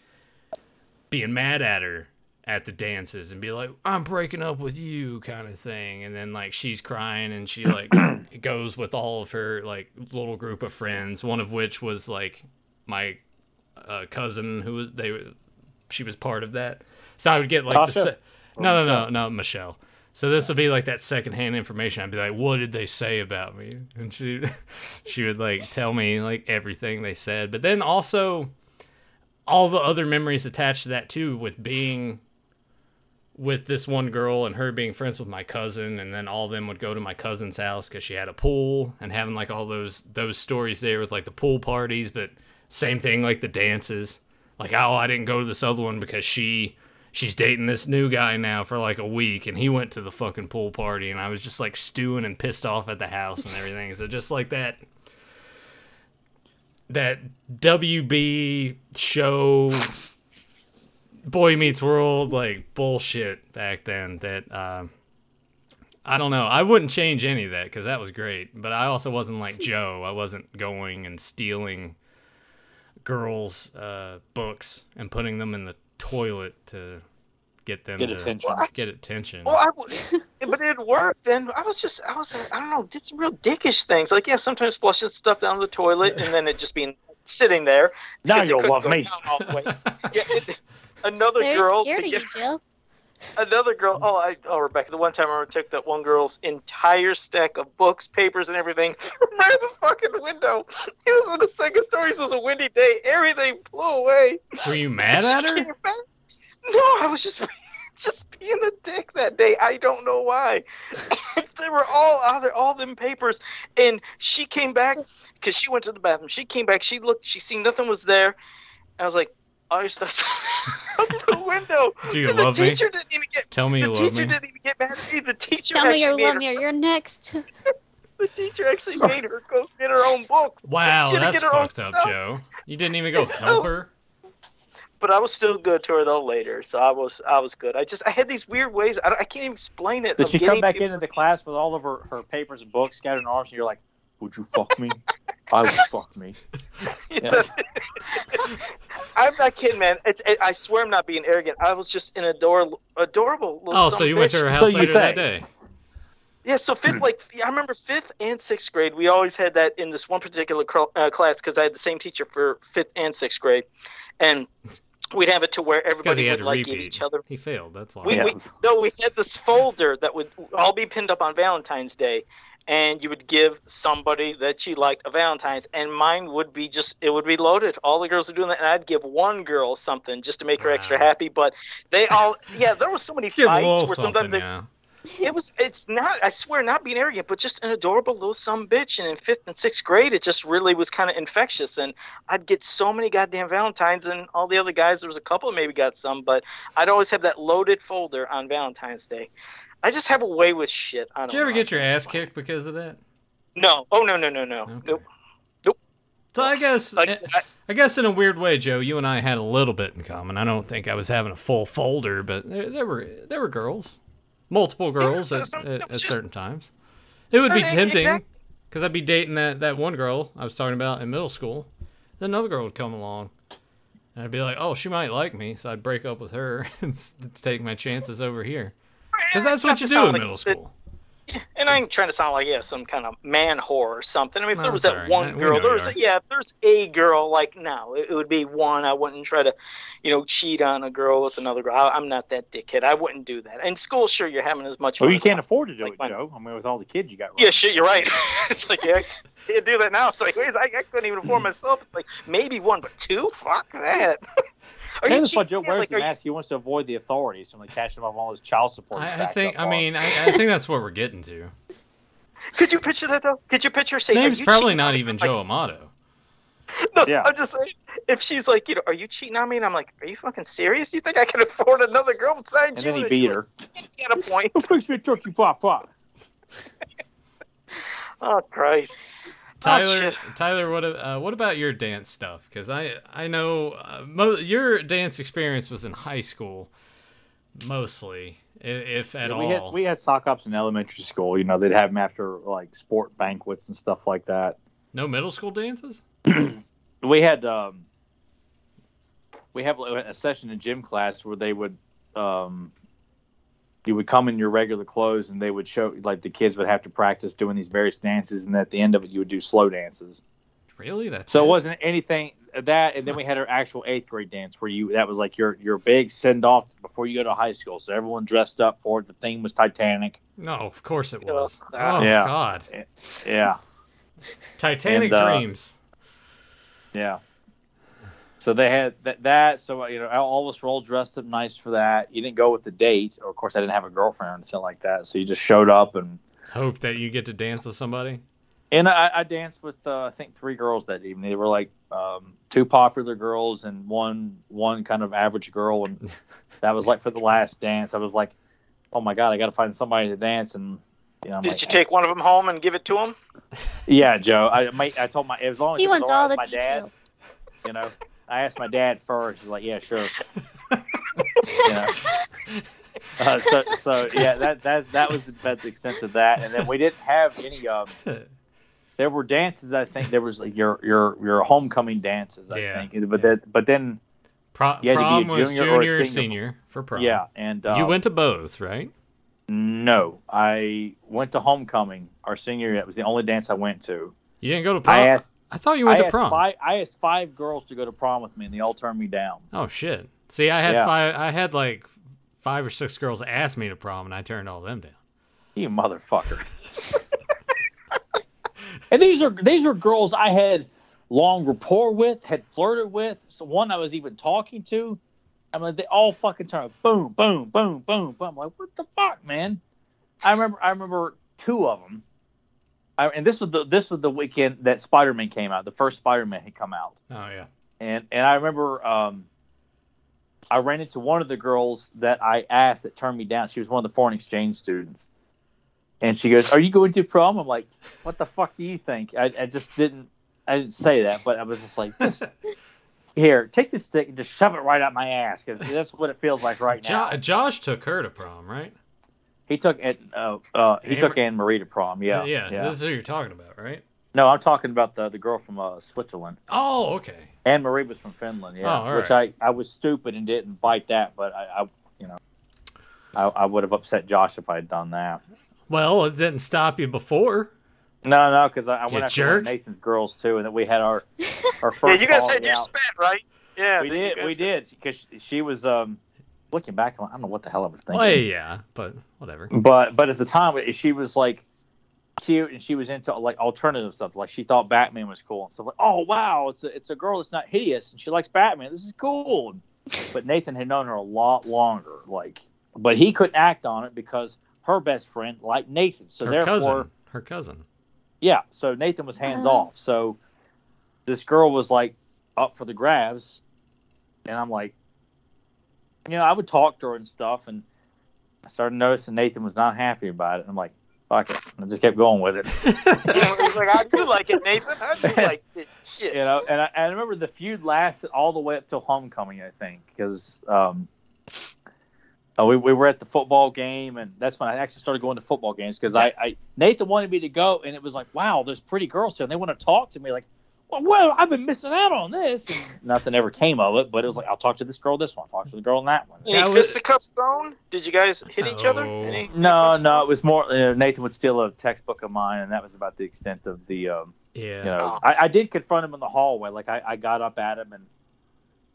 being mad at her at the dances and be like, I'm breaking up with you kind of thing, and then like she's crying and she like goes with all of her like little group of friends, one of which was like my cousin she was part of that, so I would get like Tasha? no Michelle. So this would be like that secondhand information. I'd be like, what did they say about me? And she would like tell me like everything they said. But then also all the other memories attached to that too, with being with this one girl and her being friends with my cousin, and then all of them would go to my cousin's house because she had a pool, and having like all those stories there with like the pool parties, but same thing like the dances. Like, oh, I didn't go to this other one because she's dating this new guy now for like a week, and he went to the fucking pool party, and I was just like stewing and pissed off at the house and everything. So just like that WB show, Boy Meets World, like bullshit back then that, I don't know. I wouldn't change any of that because that was great. But I also wasn't like Joe. I wasn't going and stealing girls' books and putting them in the toilet to get them to attention. get attention. Well, but it worked. Then I don't know, did some real dickish things. Like, yeah, sometimes flushing stuff down the toilet and then it just being sitting there. Now you'll love me. Another They're girl scared to of get you, Joe. another girl. Rebecca, the one time I remember took that one girl's entire stack of books, papers, and everything from the fucking window. It was on the second story. It was a windy day. Everything blew away. Were you mad at her? No, I was just being a dick that day. I don't know why. They were all out there, all them papers. And she came back because she went to the bathroom. She came back. She looked. She seen nothing was there. And I was like, all your stuff's out the window. Do you and love the me? teacher didn't even get. Tell me you love me. The teacher didn't even get mad at me. The teacher Tell me actually you made love her. me or you're next. The teacher actually made her go get her own books. Wow, She didn't that's get her own fucked up, stuff. Joe. You didn't even go help her? But I was still good to her though later, so I was good. I had these weird ways. I can't even explain it. Did of she come getting back people- into the class with all of her papers and books scattered in arms, and you're like, would you fuck me? I would fuck me. Yeah. I'm not kidding, man. I swear I'm not being arrogant. I was just an adorable little Oh, son so of you a went to bitch. her house you later say. that day. Yeah, so I remember 5th and 6th grade, we always had that in this one particular class because I had the same teacher for 5th and 6th grade. And we'd have it to where Because everybody he had would to like repeat. give each other. He failed, that's why. We had this folder that would all be pinned up on Valentine's Day, and you would give somebody that you liked a Valentine's, and mine would be it would be loaded. All the girls were doing that, and I'd give one girl something just to make her extra happy. But they all, there was so many Give a fights little where sometimes something, it's not, I swear, not being arrogant, but just an adorable little some bitch. And in 5th and 6th grade, it just really was kind of infectious. And I'd get so many goddamn Valentines, and all the other guys, there was a couple maybe got some, but I'd always have that loaded folder on Valentine's Day. I just have a way with shit. I don't Did you ever know. get your ass kicked because of that? No. Oh, no. Okay. Nope. So I guess, Like, I guess in a weird way, Joe, you and I had a little bit in common. I don't think I was having a full folder, but there were girls, multiple girls at certain times. It would be tempting because I'd be dating that one girl I was talking about in middle school. Then another girl would come along, and I'd be like, oh, she might like me, so I'd break up with her and take my chances over here. Because that's what you do in middle school. And I ain't trying to sound like some kind of man whore or something. I mean, if there was that sorry. one We girl, know if there's a girl, like, no, it would be one. I wouldn't try to, cheat on a girl with another girl. I'm not that dickhead. I wouldn't do that. In school, sure, you're having as much fun. Well, you as can't possible. afford to do it, Joe. I mean, with all the kids you got. Yeah, shit, you're right. It's like, I can't do that now. It's like, wait, I couldn't even afford myself. It's like, maybe one, but two? Fuck that. Are you That's why cheating? Joe wears Like, the mask. He wants to avoid the authorities, so they catch him up on all his child support. I think that's what we're getting to. Could you picture that, though? Could you picture His saying, name's are you probably cheating not on me? even Like, Joe Amato. No, Yeah. I'm just saying, if she's like, are you cheating on me? And I'm like, are you fucking serious? You think I can afford another girl besides And you? then he beat her. You got a point. Who picks me a turkey pop? Oh, Christ. Tyler, shit. Tyler, what about your dance stuff? Because I know your dance experience was in high school, mostly, if at all. We had sock ups in elementary school. They'd have them after like sport banquets and stuff like that. No middle school dances? We had a session in gym class where they would you would come in your regular clothes and they would show, like, the kids would have to practice doing these various dances, and at the end of it you would do slow dances. Really? That's So it wasn't anything that, and then we had our actual 8th grade dance where that was like your big send off before before you go to high school, so everyone dressed up for it. The theme was Titanic. No, of course it was. Yeah. Oh Yeah. God. Yeah, Titanic And, dreams. yeah. So they had that. So all of us were all dressed up nice for that. You didn't go with the date, or of course I didn't have a girlfriend or anything like that. So you just showed up and. Hope that you get to dance with somebody. And I danced with I think 3 girls that evening. They were like 2 popular girls and one kind of average girl, and that was like for the last dance. I was like, oh my God, I got to find somebody to dance. And I'm Did like, you take one of them home and give it to him? Yeah, Joe. I told as long as He it was wants all all right the with my dad. details. I asked my dad first. He's like, yeah, sure. So yeah, that was about the extent of that. And then we didn't have any. There were dances. I think there was like your homecoming dances. I think, but then you had prom to be a was junior or junior a or senior. senior for prom. Yeah, and you went to both, right? No, I went to homecoming our senior year. It was the only dance I went to. You didn't go to prom. I thought you went to prom. I asked 5 girls to go to prom with me, and they all turned me down. Oh shit! See, I had Yeah. 5. I had like 5 or 6 girls ask me to prom, and I turned all them down. You motherfucker! And these are girls I had long rapport with, had flirted with. So one I was even talking to. I mean, they all fucking turned boom, boom, boom, boom, boom. I'm like, what the fuck, man? I remember 2 of them. And this was the weekend that Spider-Man came out. The first Spider-Man had come out. Oh yeah. And I remember I ran into one of the girls that I asked that turned me down. She was one of the foreign exchange students. And she goes, "Are you going to prom?" I'm like, "What the fuck do you think?" I didn't say that, but I was just like, just here, take this stick and just shove it right out my ass, because that's what it feels like right now. Josh took her to prom, right? He took Anne Marie to prom. Yeah. This is who you're talking about, right? No, I'm talking about the girl from Switzerland. Oh, okay. Anne Marie was from Finland. Yeah, all which right. I was stupid and didn't bite that, but I would have upset Josh if I had done that. Well, it didn't stop you before. No, because I went after one jerk. of Nathan's girls too, and then we had our first. Yeah, you guys falling had your out. spat, right? Yeah, We did, because she was looking back. I don't know what the hell I was thinking. Oh yeah, but whatever. But at the time, she was like cute, and she was into like alternative stuff. Like she thought Batman was cool, and so like, oh wow, it's a girl that's not hideous, and she likes Batman. This is cool. But Nathan had known her a lot longer, but he couldn't act on it because her best friend liked Nathan. So Her cousin. Yeah, so Nathan was hands off. So this girl was like up for the grabs, and I'm like, I would talk to her and stuff, and I started noticing Nathan was not happy about it. I'm like, fuck it. And I just kept going with it. He's like, how do you like it, Nathan? How do you like it? Shit. And I remember the feud lasted all the way up till homecoming, I think, because we were at the football game, and that's when I actually started going to football games, because Nathan wanted me to go, and it was like, wow, there's pretty girls here, and they want to talk to me, like, well, I've been missing out on this. And nothing ever came of it, but it was like, I'll talk to this girl, this one, talk to the girl in that one. Any fisticuffs thrown? Did you guys hit each other? No, it was more, Nathan would steal a textbook of mine, and that was about the extent of the, I did confront him in the hallway, like I got up at him, and,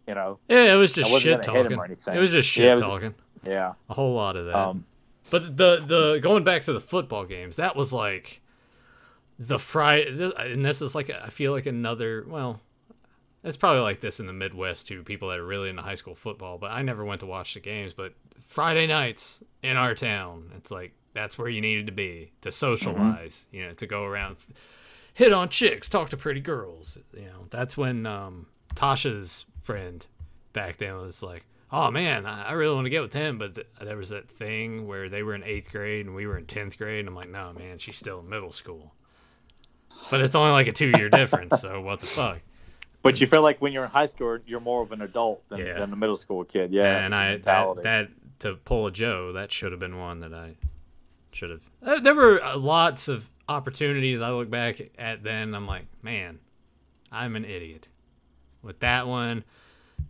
Yeah, it was just shit talking. It was just shit talking. Yeah. A whole lot of that. But the going back to the football games, that was like the Friday, and this is like, I feel like another, well, it's probably like this in the Midwest too, people that are really into high school football, but I never went to watch the games. But Friday nights in our town, it's like, that's where you needed to be to socialize, to go around, hit on chicks, talk to pretty girls. That's when Tasha's friend back then was like, oh man, I really want to get with him, but there was that thing where they were in 8th grade and we were in 10th grade, and I'm like, no man, she's still in middle school. But it's only like a 2-year difference, so what the fuck? But you feel like when you're in high school, you're more of an adult than a middle school kid. Yeah, and that to pull a Joe, that should have been one that I should have. There were lots of opportunities I look back at then. I'm like, man, I'm an idiot. With that one,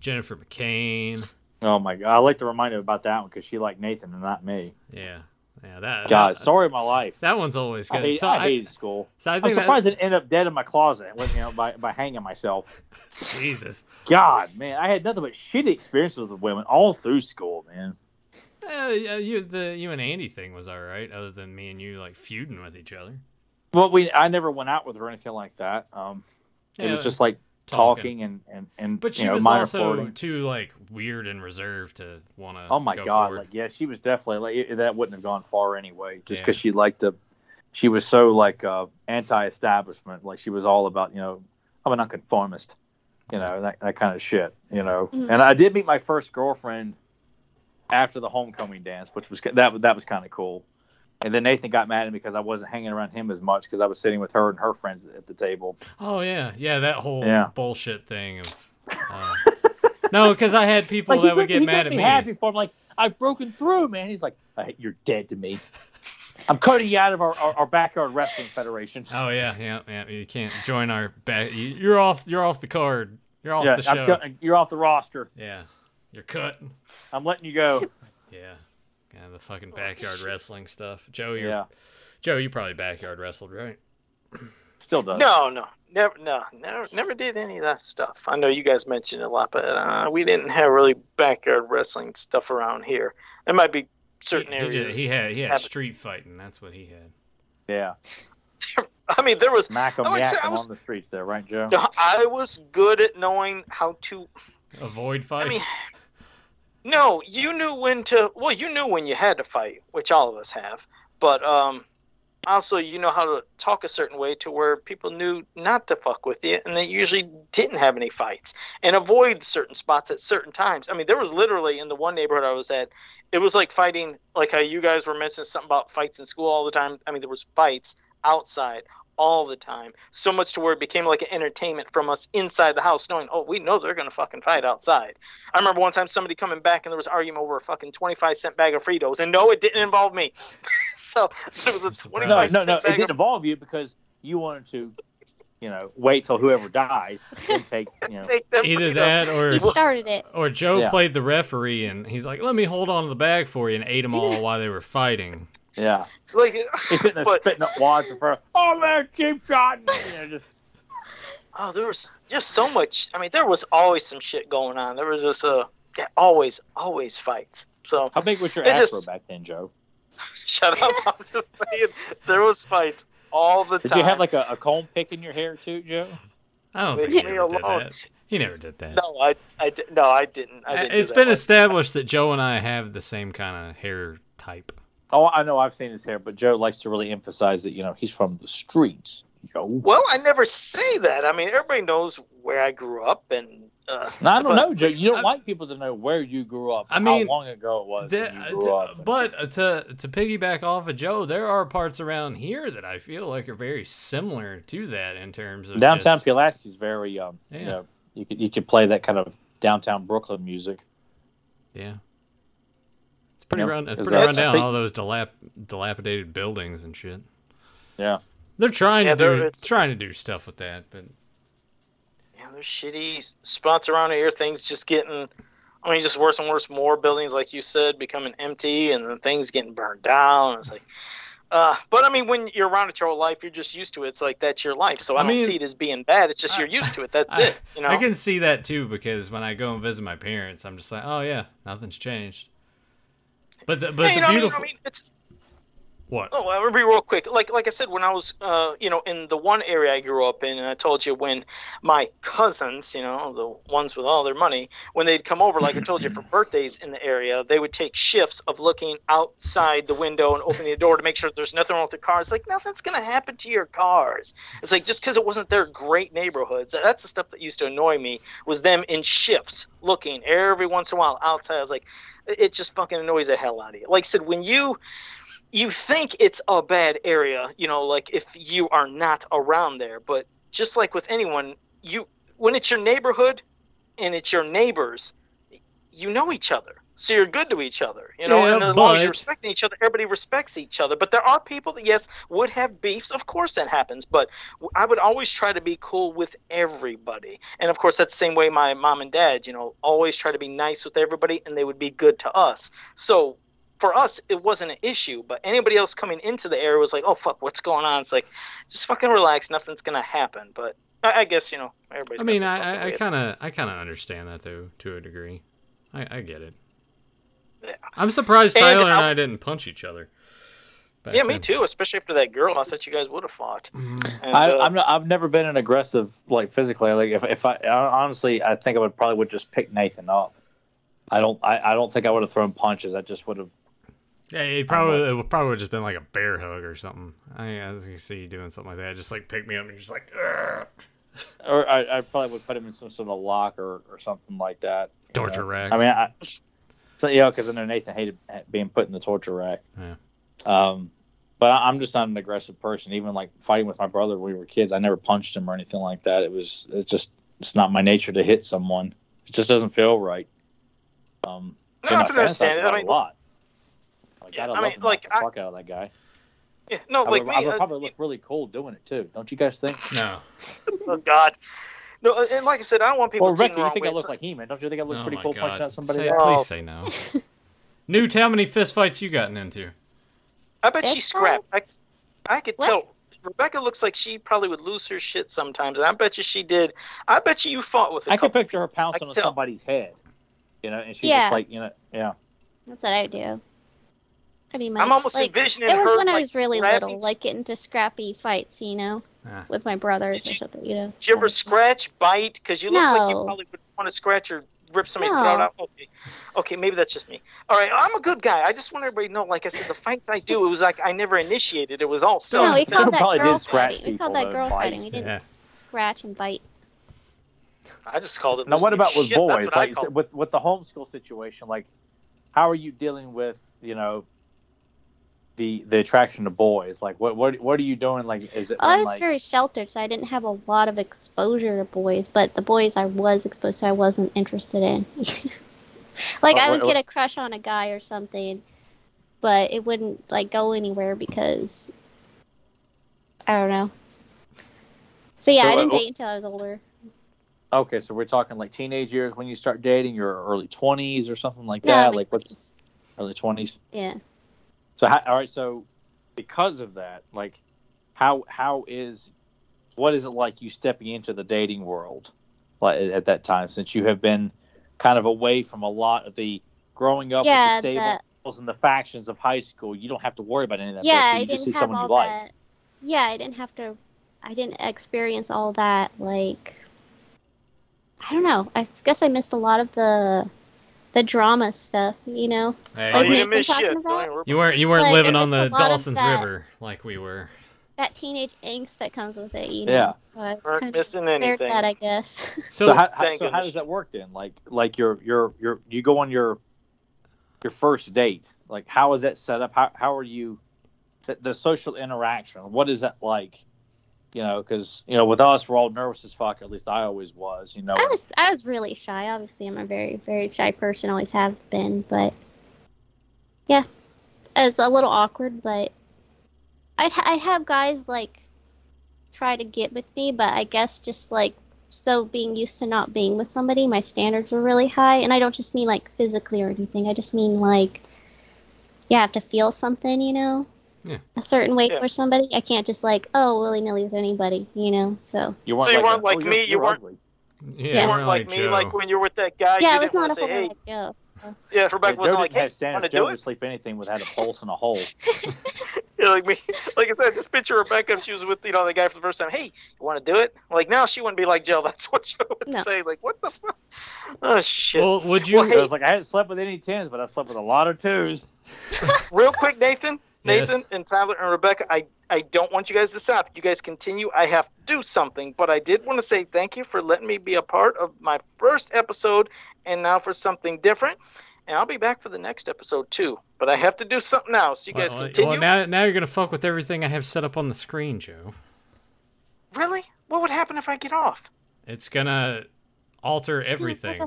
Jennifer McCain. Oh my God, I like to remind her about that one because she liked Nathan and not me. Yeah. Story of my life. That one's always good. I hated school. So I'm surprised I didn't end up dead in my closet, by hanging myself. Jesus. God, man, I had nothing but shitty experiences with women all through school, man. Yeah, you and Andy thing was all right, other than me and you like feuding with each other. Well, I never went out with her or anything like that. It was just like talking and but she was also flirting. Too like weird and reserved to want to. Oh my God! Forward. Like, yeah, she was definitely like that. Wouldn't have gone far anyway, just because she liked to. She was so like anti-establishment. Like she was all about, I'm a nonconformist, that kind of shit, And I did meet my first girlfriend after the homecoming dance, which was that was kind of cool. And then Nathan got mad at me because I wasn't hanging around him as much because I was sitting with her and her friends at the table. Oh yeah, that whole bullshit thing of. No, because I had people that would get mad at me. Happy for him, like I've broken through, man. He's like, you're dead to me. I'm cutting you out of our backyard wrestling federation. Oh yeah. You can't join our back. You're off the card. You're off the show. You're off the roster. Yeah, you're cut. I'm letting you go. Yeah, the fucking backyard wrestling stuff. Joe, you probably backyard wrestled, right? Still does. No, never did any of that stuff. I know you guys mentioned it a lot, but we didn't have really backyard wrestling stuff around here. There might be certain areas. He had street fighting. That's what he had. Yeah. I mean, there was on the streets there, right, Joe? I was good at knowing how to avoid fights. I mean, no, you knew when to. Well, you knew when you had to fight, which all of us have. But also, you know how to talk a certain way to where people knew not to fuck with you, and they usually didn't have any fights, and avoid certain spots at certain times. I mean, there was literally in the one neighborhood I was at, it was like fighting, like how you guys were mentioning something about fights in school all the time. I mean, there was fights outside all the time, so much to where it became like an entertainment from us inside the house, knowing, oh, we know they're gonna fucking fight outside. I remember one time somebody coming back and there was argument over a fucking 25-cent bag of Fritos, and no, it didn't involve me. So it was a 25-cent no, it didn't involve you because you wanted to, wait till whoever died and take, take them either Fritos. that or You started it. Or Joe played the referee and he's like, "Let me hold on to the bag for you," and ate them all while they were fighting. Yeah. Like, he's sitting there spitting up wads in front of, oh man, cheap shot. Oh, there was just so much. I mean, there was always some shit going on. There was just always fights. So how big was your afro back then, Joe? Shut up! I'm just saying there was fights all the time. Did you have like a comb pick in your hair too, Joe? I don't think he ever did that. He never did that. No, I didn't. It's been established that Joe and I have the same kind of hair type. Oh, I know. I've seen his hair, but Joe likes to really emphasize that he's from the streets. Joe. Well, I never say that. I mean, everybody knows where I grew up, and I don't know, Joe. You don't like people to know where you grew up. I mean, how long ago it was when you grew up. But to piggyback off of Joe, there are parts around here that I feel like are very similar to that in terms of downtown Pulaski is very you could play that kind of downtown Brooklyn music. Yeah. It's pretty run down, all those dilapidated buildings and shit. Yeah. They're trying to do stuff with that, but there's shitty spots around here. Things just getting, just worse and worse. More buildings, like you said, becoming empty, and then things getting burned down. It's like, but I mean, when you're around it your whole life, you're just used to it. It's like that's your life. So I don't see it as being bad. It's just you're used to it. That's it. I can see that too, because when I go and visit my parents, I'm just like, oh yeah, nothing's changed. But the beautiful. It's. What? Oh, I'll be real quick. Like I said, when I was, in the one area I grew up in, and I told you when my cousins, the ones with all their money, when they'd come over, like I told you, for birthdays in the area, they would take shifts of looking outside the window and opening the door to make sure there's nothing wrong with the cars. Like, nothing's going to happen to your cars. It's like, just because it wasn't their great neighborhoods, that's the stuff that used to annoy me, was them in shifts looking every once in a while outside. I was like, it just fucking annoys the hell out of you. Like I said, when you think it's a bad area, like if you are not around there. But just like with anyone, when it's your neighborhood and it's your neighbors, you know each other. So you're good to each other, and as long as you're respecting each other, everybody respects each other. But there are people that, yes, would have beefs. Of course that happens. But I would always try to be cool with everybody. And, of course, that's the same way my mom and dad, always try to be nice with everybody, and they would be good to us. So for us, it wasn't an issue, but anybody else coming into the area was like, oh, fuck, what's going on? It's like, just fucking relax. Nothing's going to happen. But I guess, everybody's. I mean, I kind of understand that, though, to a degree. I get it. Yeah. I'm surprised And Tyler and I didn't punch each other. Yeah, me too. Especially after that girl, I thought you guys would have fought. And, I've never been an aggressive like physically. Like if I honestly, I think I would just pick Nathan up. I don't think I would have thrown punches. I just would have. Yeah, it would probably just been like a bear hug or something. I can see you doing something like that. Just like pick me up and just like. Urgh. Or I probably would put him in some sort of locker or something like that. Torture rack. I mean, because I know Nathan hated being put in the torture rack. Yeah. But I'm just not an aggressive person. Even like fighting with my brother when we were kids, I never punched him or anything like that. It's not my nature to hit someone. It just doesn't feel right. No, I can understand it. I mean, a lot. Yeah, I mean, like the fuck out of that guy. Yeah, no, I like would, me. I would probably look really cool doing it too. Don't you guys think? No. Oh God. No, and like I said, I don't want people. Well, Ricky, to you think I look like He-Man? Don't you think I look pretty cool punching out somebody? Please say no. Newt, how many fist fights you gotten into? I bet she scrapped. I could tell. Rebecca looks like she probably would lose her shit sometimes, and I bet you she did. I bet you fought with. I could picture her pouncing on somebody's head, and she's just like, yeah. That's what I do. Pretty much. I'm almost like, envisioning it was her, when I was really grabbing... little, like getting into scrappy fights, with my brothers or something, Did you ever scratch, bite? Because you look like you probably would want to scratch or rip somebody's throat out. Okay, maybe that's just me. All right, I'm a good guy. I just want everybody to know, like I said, the fights I do, it was like I never initiated. It was all self. No, we called that girl fighting. We called that girl fighting. We didn't scratch and bite. I just called it. Now, what about with boys? Like, with the homeschool situation, like, how are you dealing with, the attraction to boys? Like, what are you doing? Like, is it? Well, I was very sheltered, so I didn't have a lot of exposure to boys. But the boys I was exposed to, I wasn't interested in. Like, I would get a crush on a guy or something, but it wouldn't like go anywhere because I don't know. So yeah, I didn't date until I was older. Okay, so we're talking like teenage years when you start dating, your early 20s or something like that. No, like what's early 20s? Yeah. So all right, so because of that, like, what is it like you stepping into the dating world, like at that time, since you have been kind of away from a lot of the growing up with the stables and the factions of high school? You don't have to worry about any of that. Yeah, so I didn't have all that. Yeah, I didn't experience all that. Like, I don't know. I guess I missed a lot of the drama stuff, Hey, like you Nathan talking about. You weren't Like, living I on the missed a lot of Dawson's that. River like we were. That teenage angst that comes with it, Yeah. So I was Weren't kind of missing scared anything. that, I guess. So how Thank goodness. does that work then? Like you go on your first date. Like, how is that set up? How are you the social interaction? What is that like? Because with us, we're all nervous as fuck. At least I always was. I was really shy. Obviously, I'm a very, very shy person. Always have been. But yeah, it's a little awkward. But I'd have guys like try to get with me. But I guess just like being used to not being with somebody, my standards were really high. And I don't just mean like physically or anything. I just mean like you have to feel something, Yeah. a certain way for somebody. I can't just like, willy-nilly with anybody, So You weren't like me. You weren't. ugly. Yeah, You weren't like me. Joe. Like when you're with that guy. yeah, you I was didn't want not to a say, whole hey. like Joe. So. Yeah, Rebecca wasn't like, hey, have want standards. to Joe do would it? sleep anything with had a pulse in a hole. Yeah, like me. Like I said, just picture Rebecca if she was with the guy for the first time. Hey, you want to do it? Like now, she wouldn't be like Joe. That's what Joe would say. Like, what the fuck? Oh shit. Well, would you? I was like, I hadn't slept with any 10s, but I slept with a lot of 2s. Real quick, Nathan Yes. and Tyler and Rebecca, I don't want you guys to stop. You guys continue. I have to do something, but I did want to say thank you for letting me be a part of my first episode, and now for something different. And I'll be back for the next episode too. But I have to do something now, so you guys continue. Well, now you're gonna fuck with everything I have set up on the screen, Joe. Really? What would happen if I get off? It's gonna alter everything.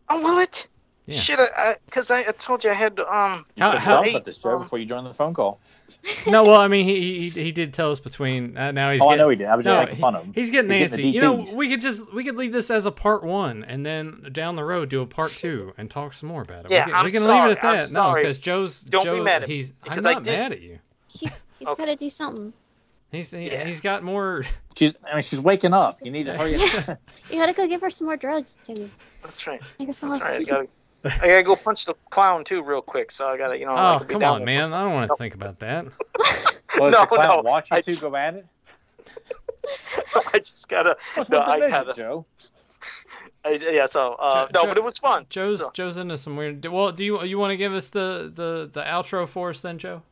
Oh, will it? Yeah. Shit, because I told you I had to, How- About this, Joe, before you join the phone call. No, well, I mean, he did tell us between. Now he's. I getting, know he did. I was just making fun of him. He's getting He's antsy. getting the We could leave this as a part 1, and then down the road do a part 2 and talk some more about it. Yeah, we can sorry, leave it at I'm that. No, sorry. because Joe's. Don't be mad at me, I'm because not I did- mad at you. He's got to do something. He's got more. She's waking up. You need to hurry up. You got to go give her some more drugs, Jimmy. That's right. Make her fall That's right. asleep. I gotta go punch the clown too, real quick. So I gotta, you know. I Oh, like to be come down on, there. man. I don't want to think about that. Well, No, the clown no, watch you I two just- go at it? I just gotta. What's No, with the I vision, gotta. Joe? Yeah. So no, but it was fun. Joe's So- Joe's into some weird. Well, do you want to give us the outro for us then, Joe?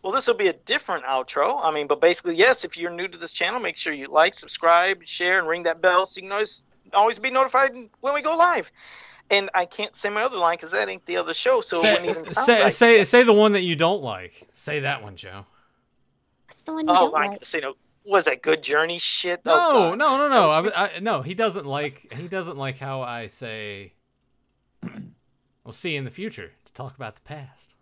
Well, this will be a different outro. I mean, but basically, yes, if you're new to this channel, make sure you like, subscribe, share, and ring that bell so you can always be notified when we go live. And I can't say my other line because that ain't the other show, so it wouldn't even sound right. Say the one that you don't like. Say that one, Joe. What's the one you Oh, don't my like? Was that Good Journey shit? No, Oh, God. no. No, he doesn't like how I say. We'll see you in the future to talk about the past.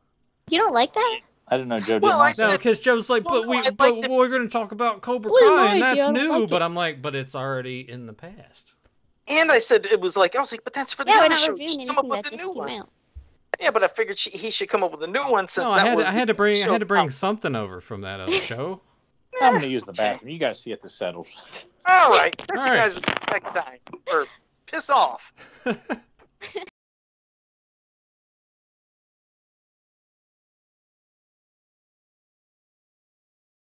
You don't like that? I don't know, Joe. Didn't Well, I like No, said- because Joe's like, Well, but no, I but liked it. we're gonna talk about Cobra Well, Kai, and no, I that's don't new. like But it. I'm like, but it's already in the past. And I said it was like, I was like, but that's for the Yeah, we're other not show. reviewing Come up anything with that a just new came one. out. Yeah, but I figured he should come up with a new one since No, that I was had to the show. bring something over from that other show. I'm going to use the bathroom. You guys see it, this settles. All right, catch All you right. guys next time. Or piss off.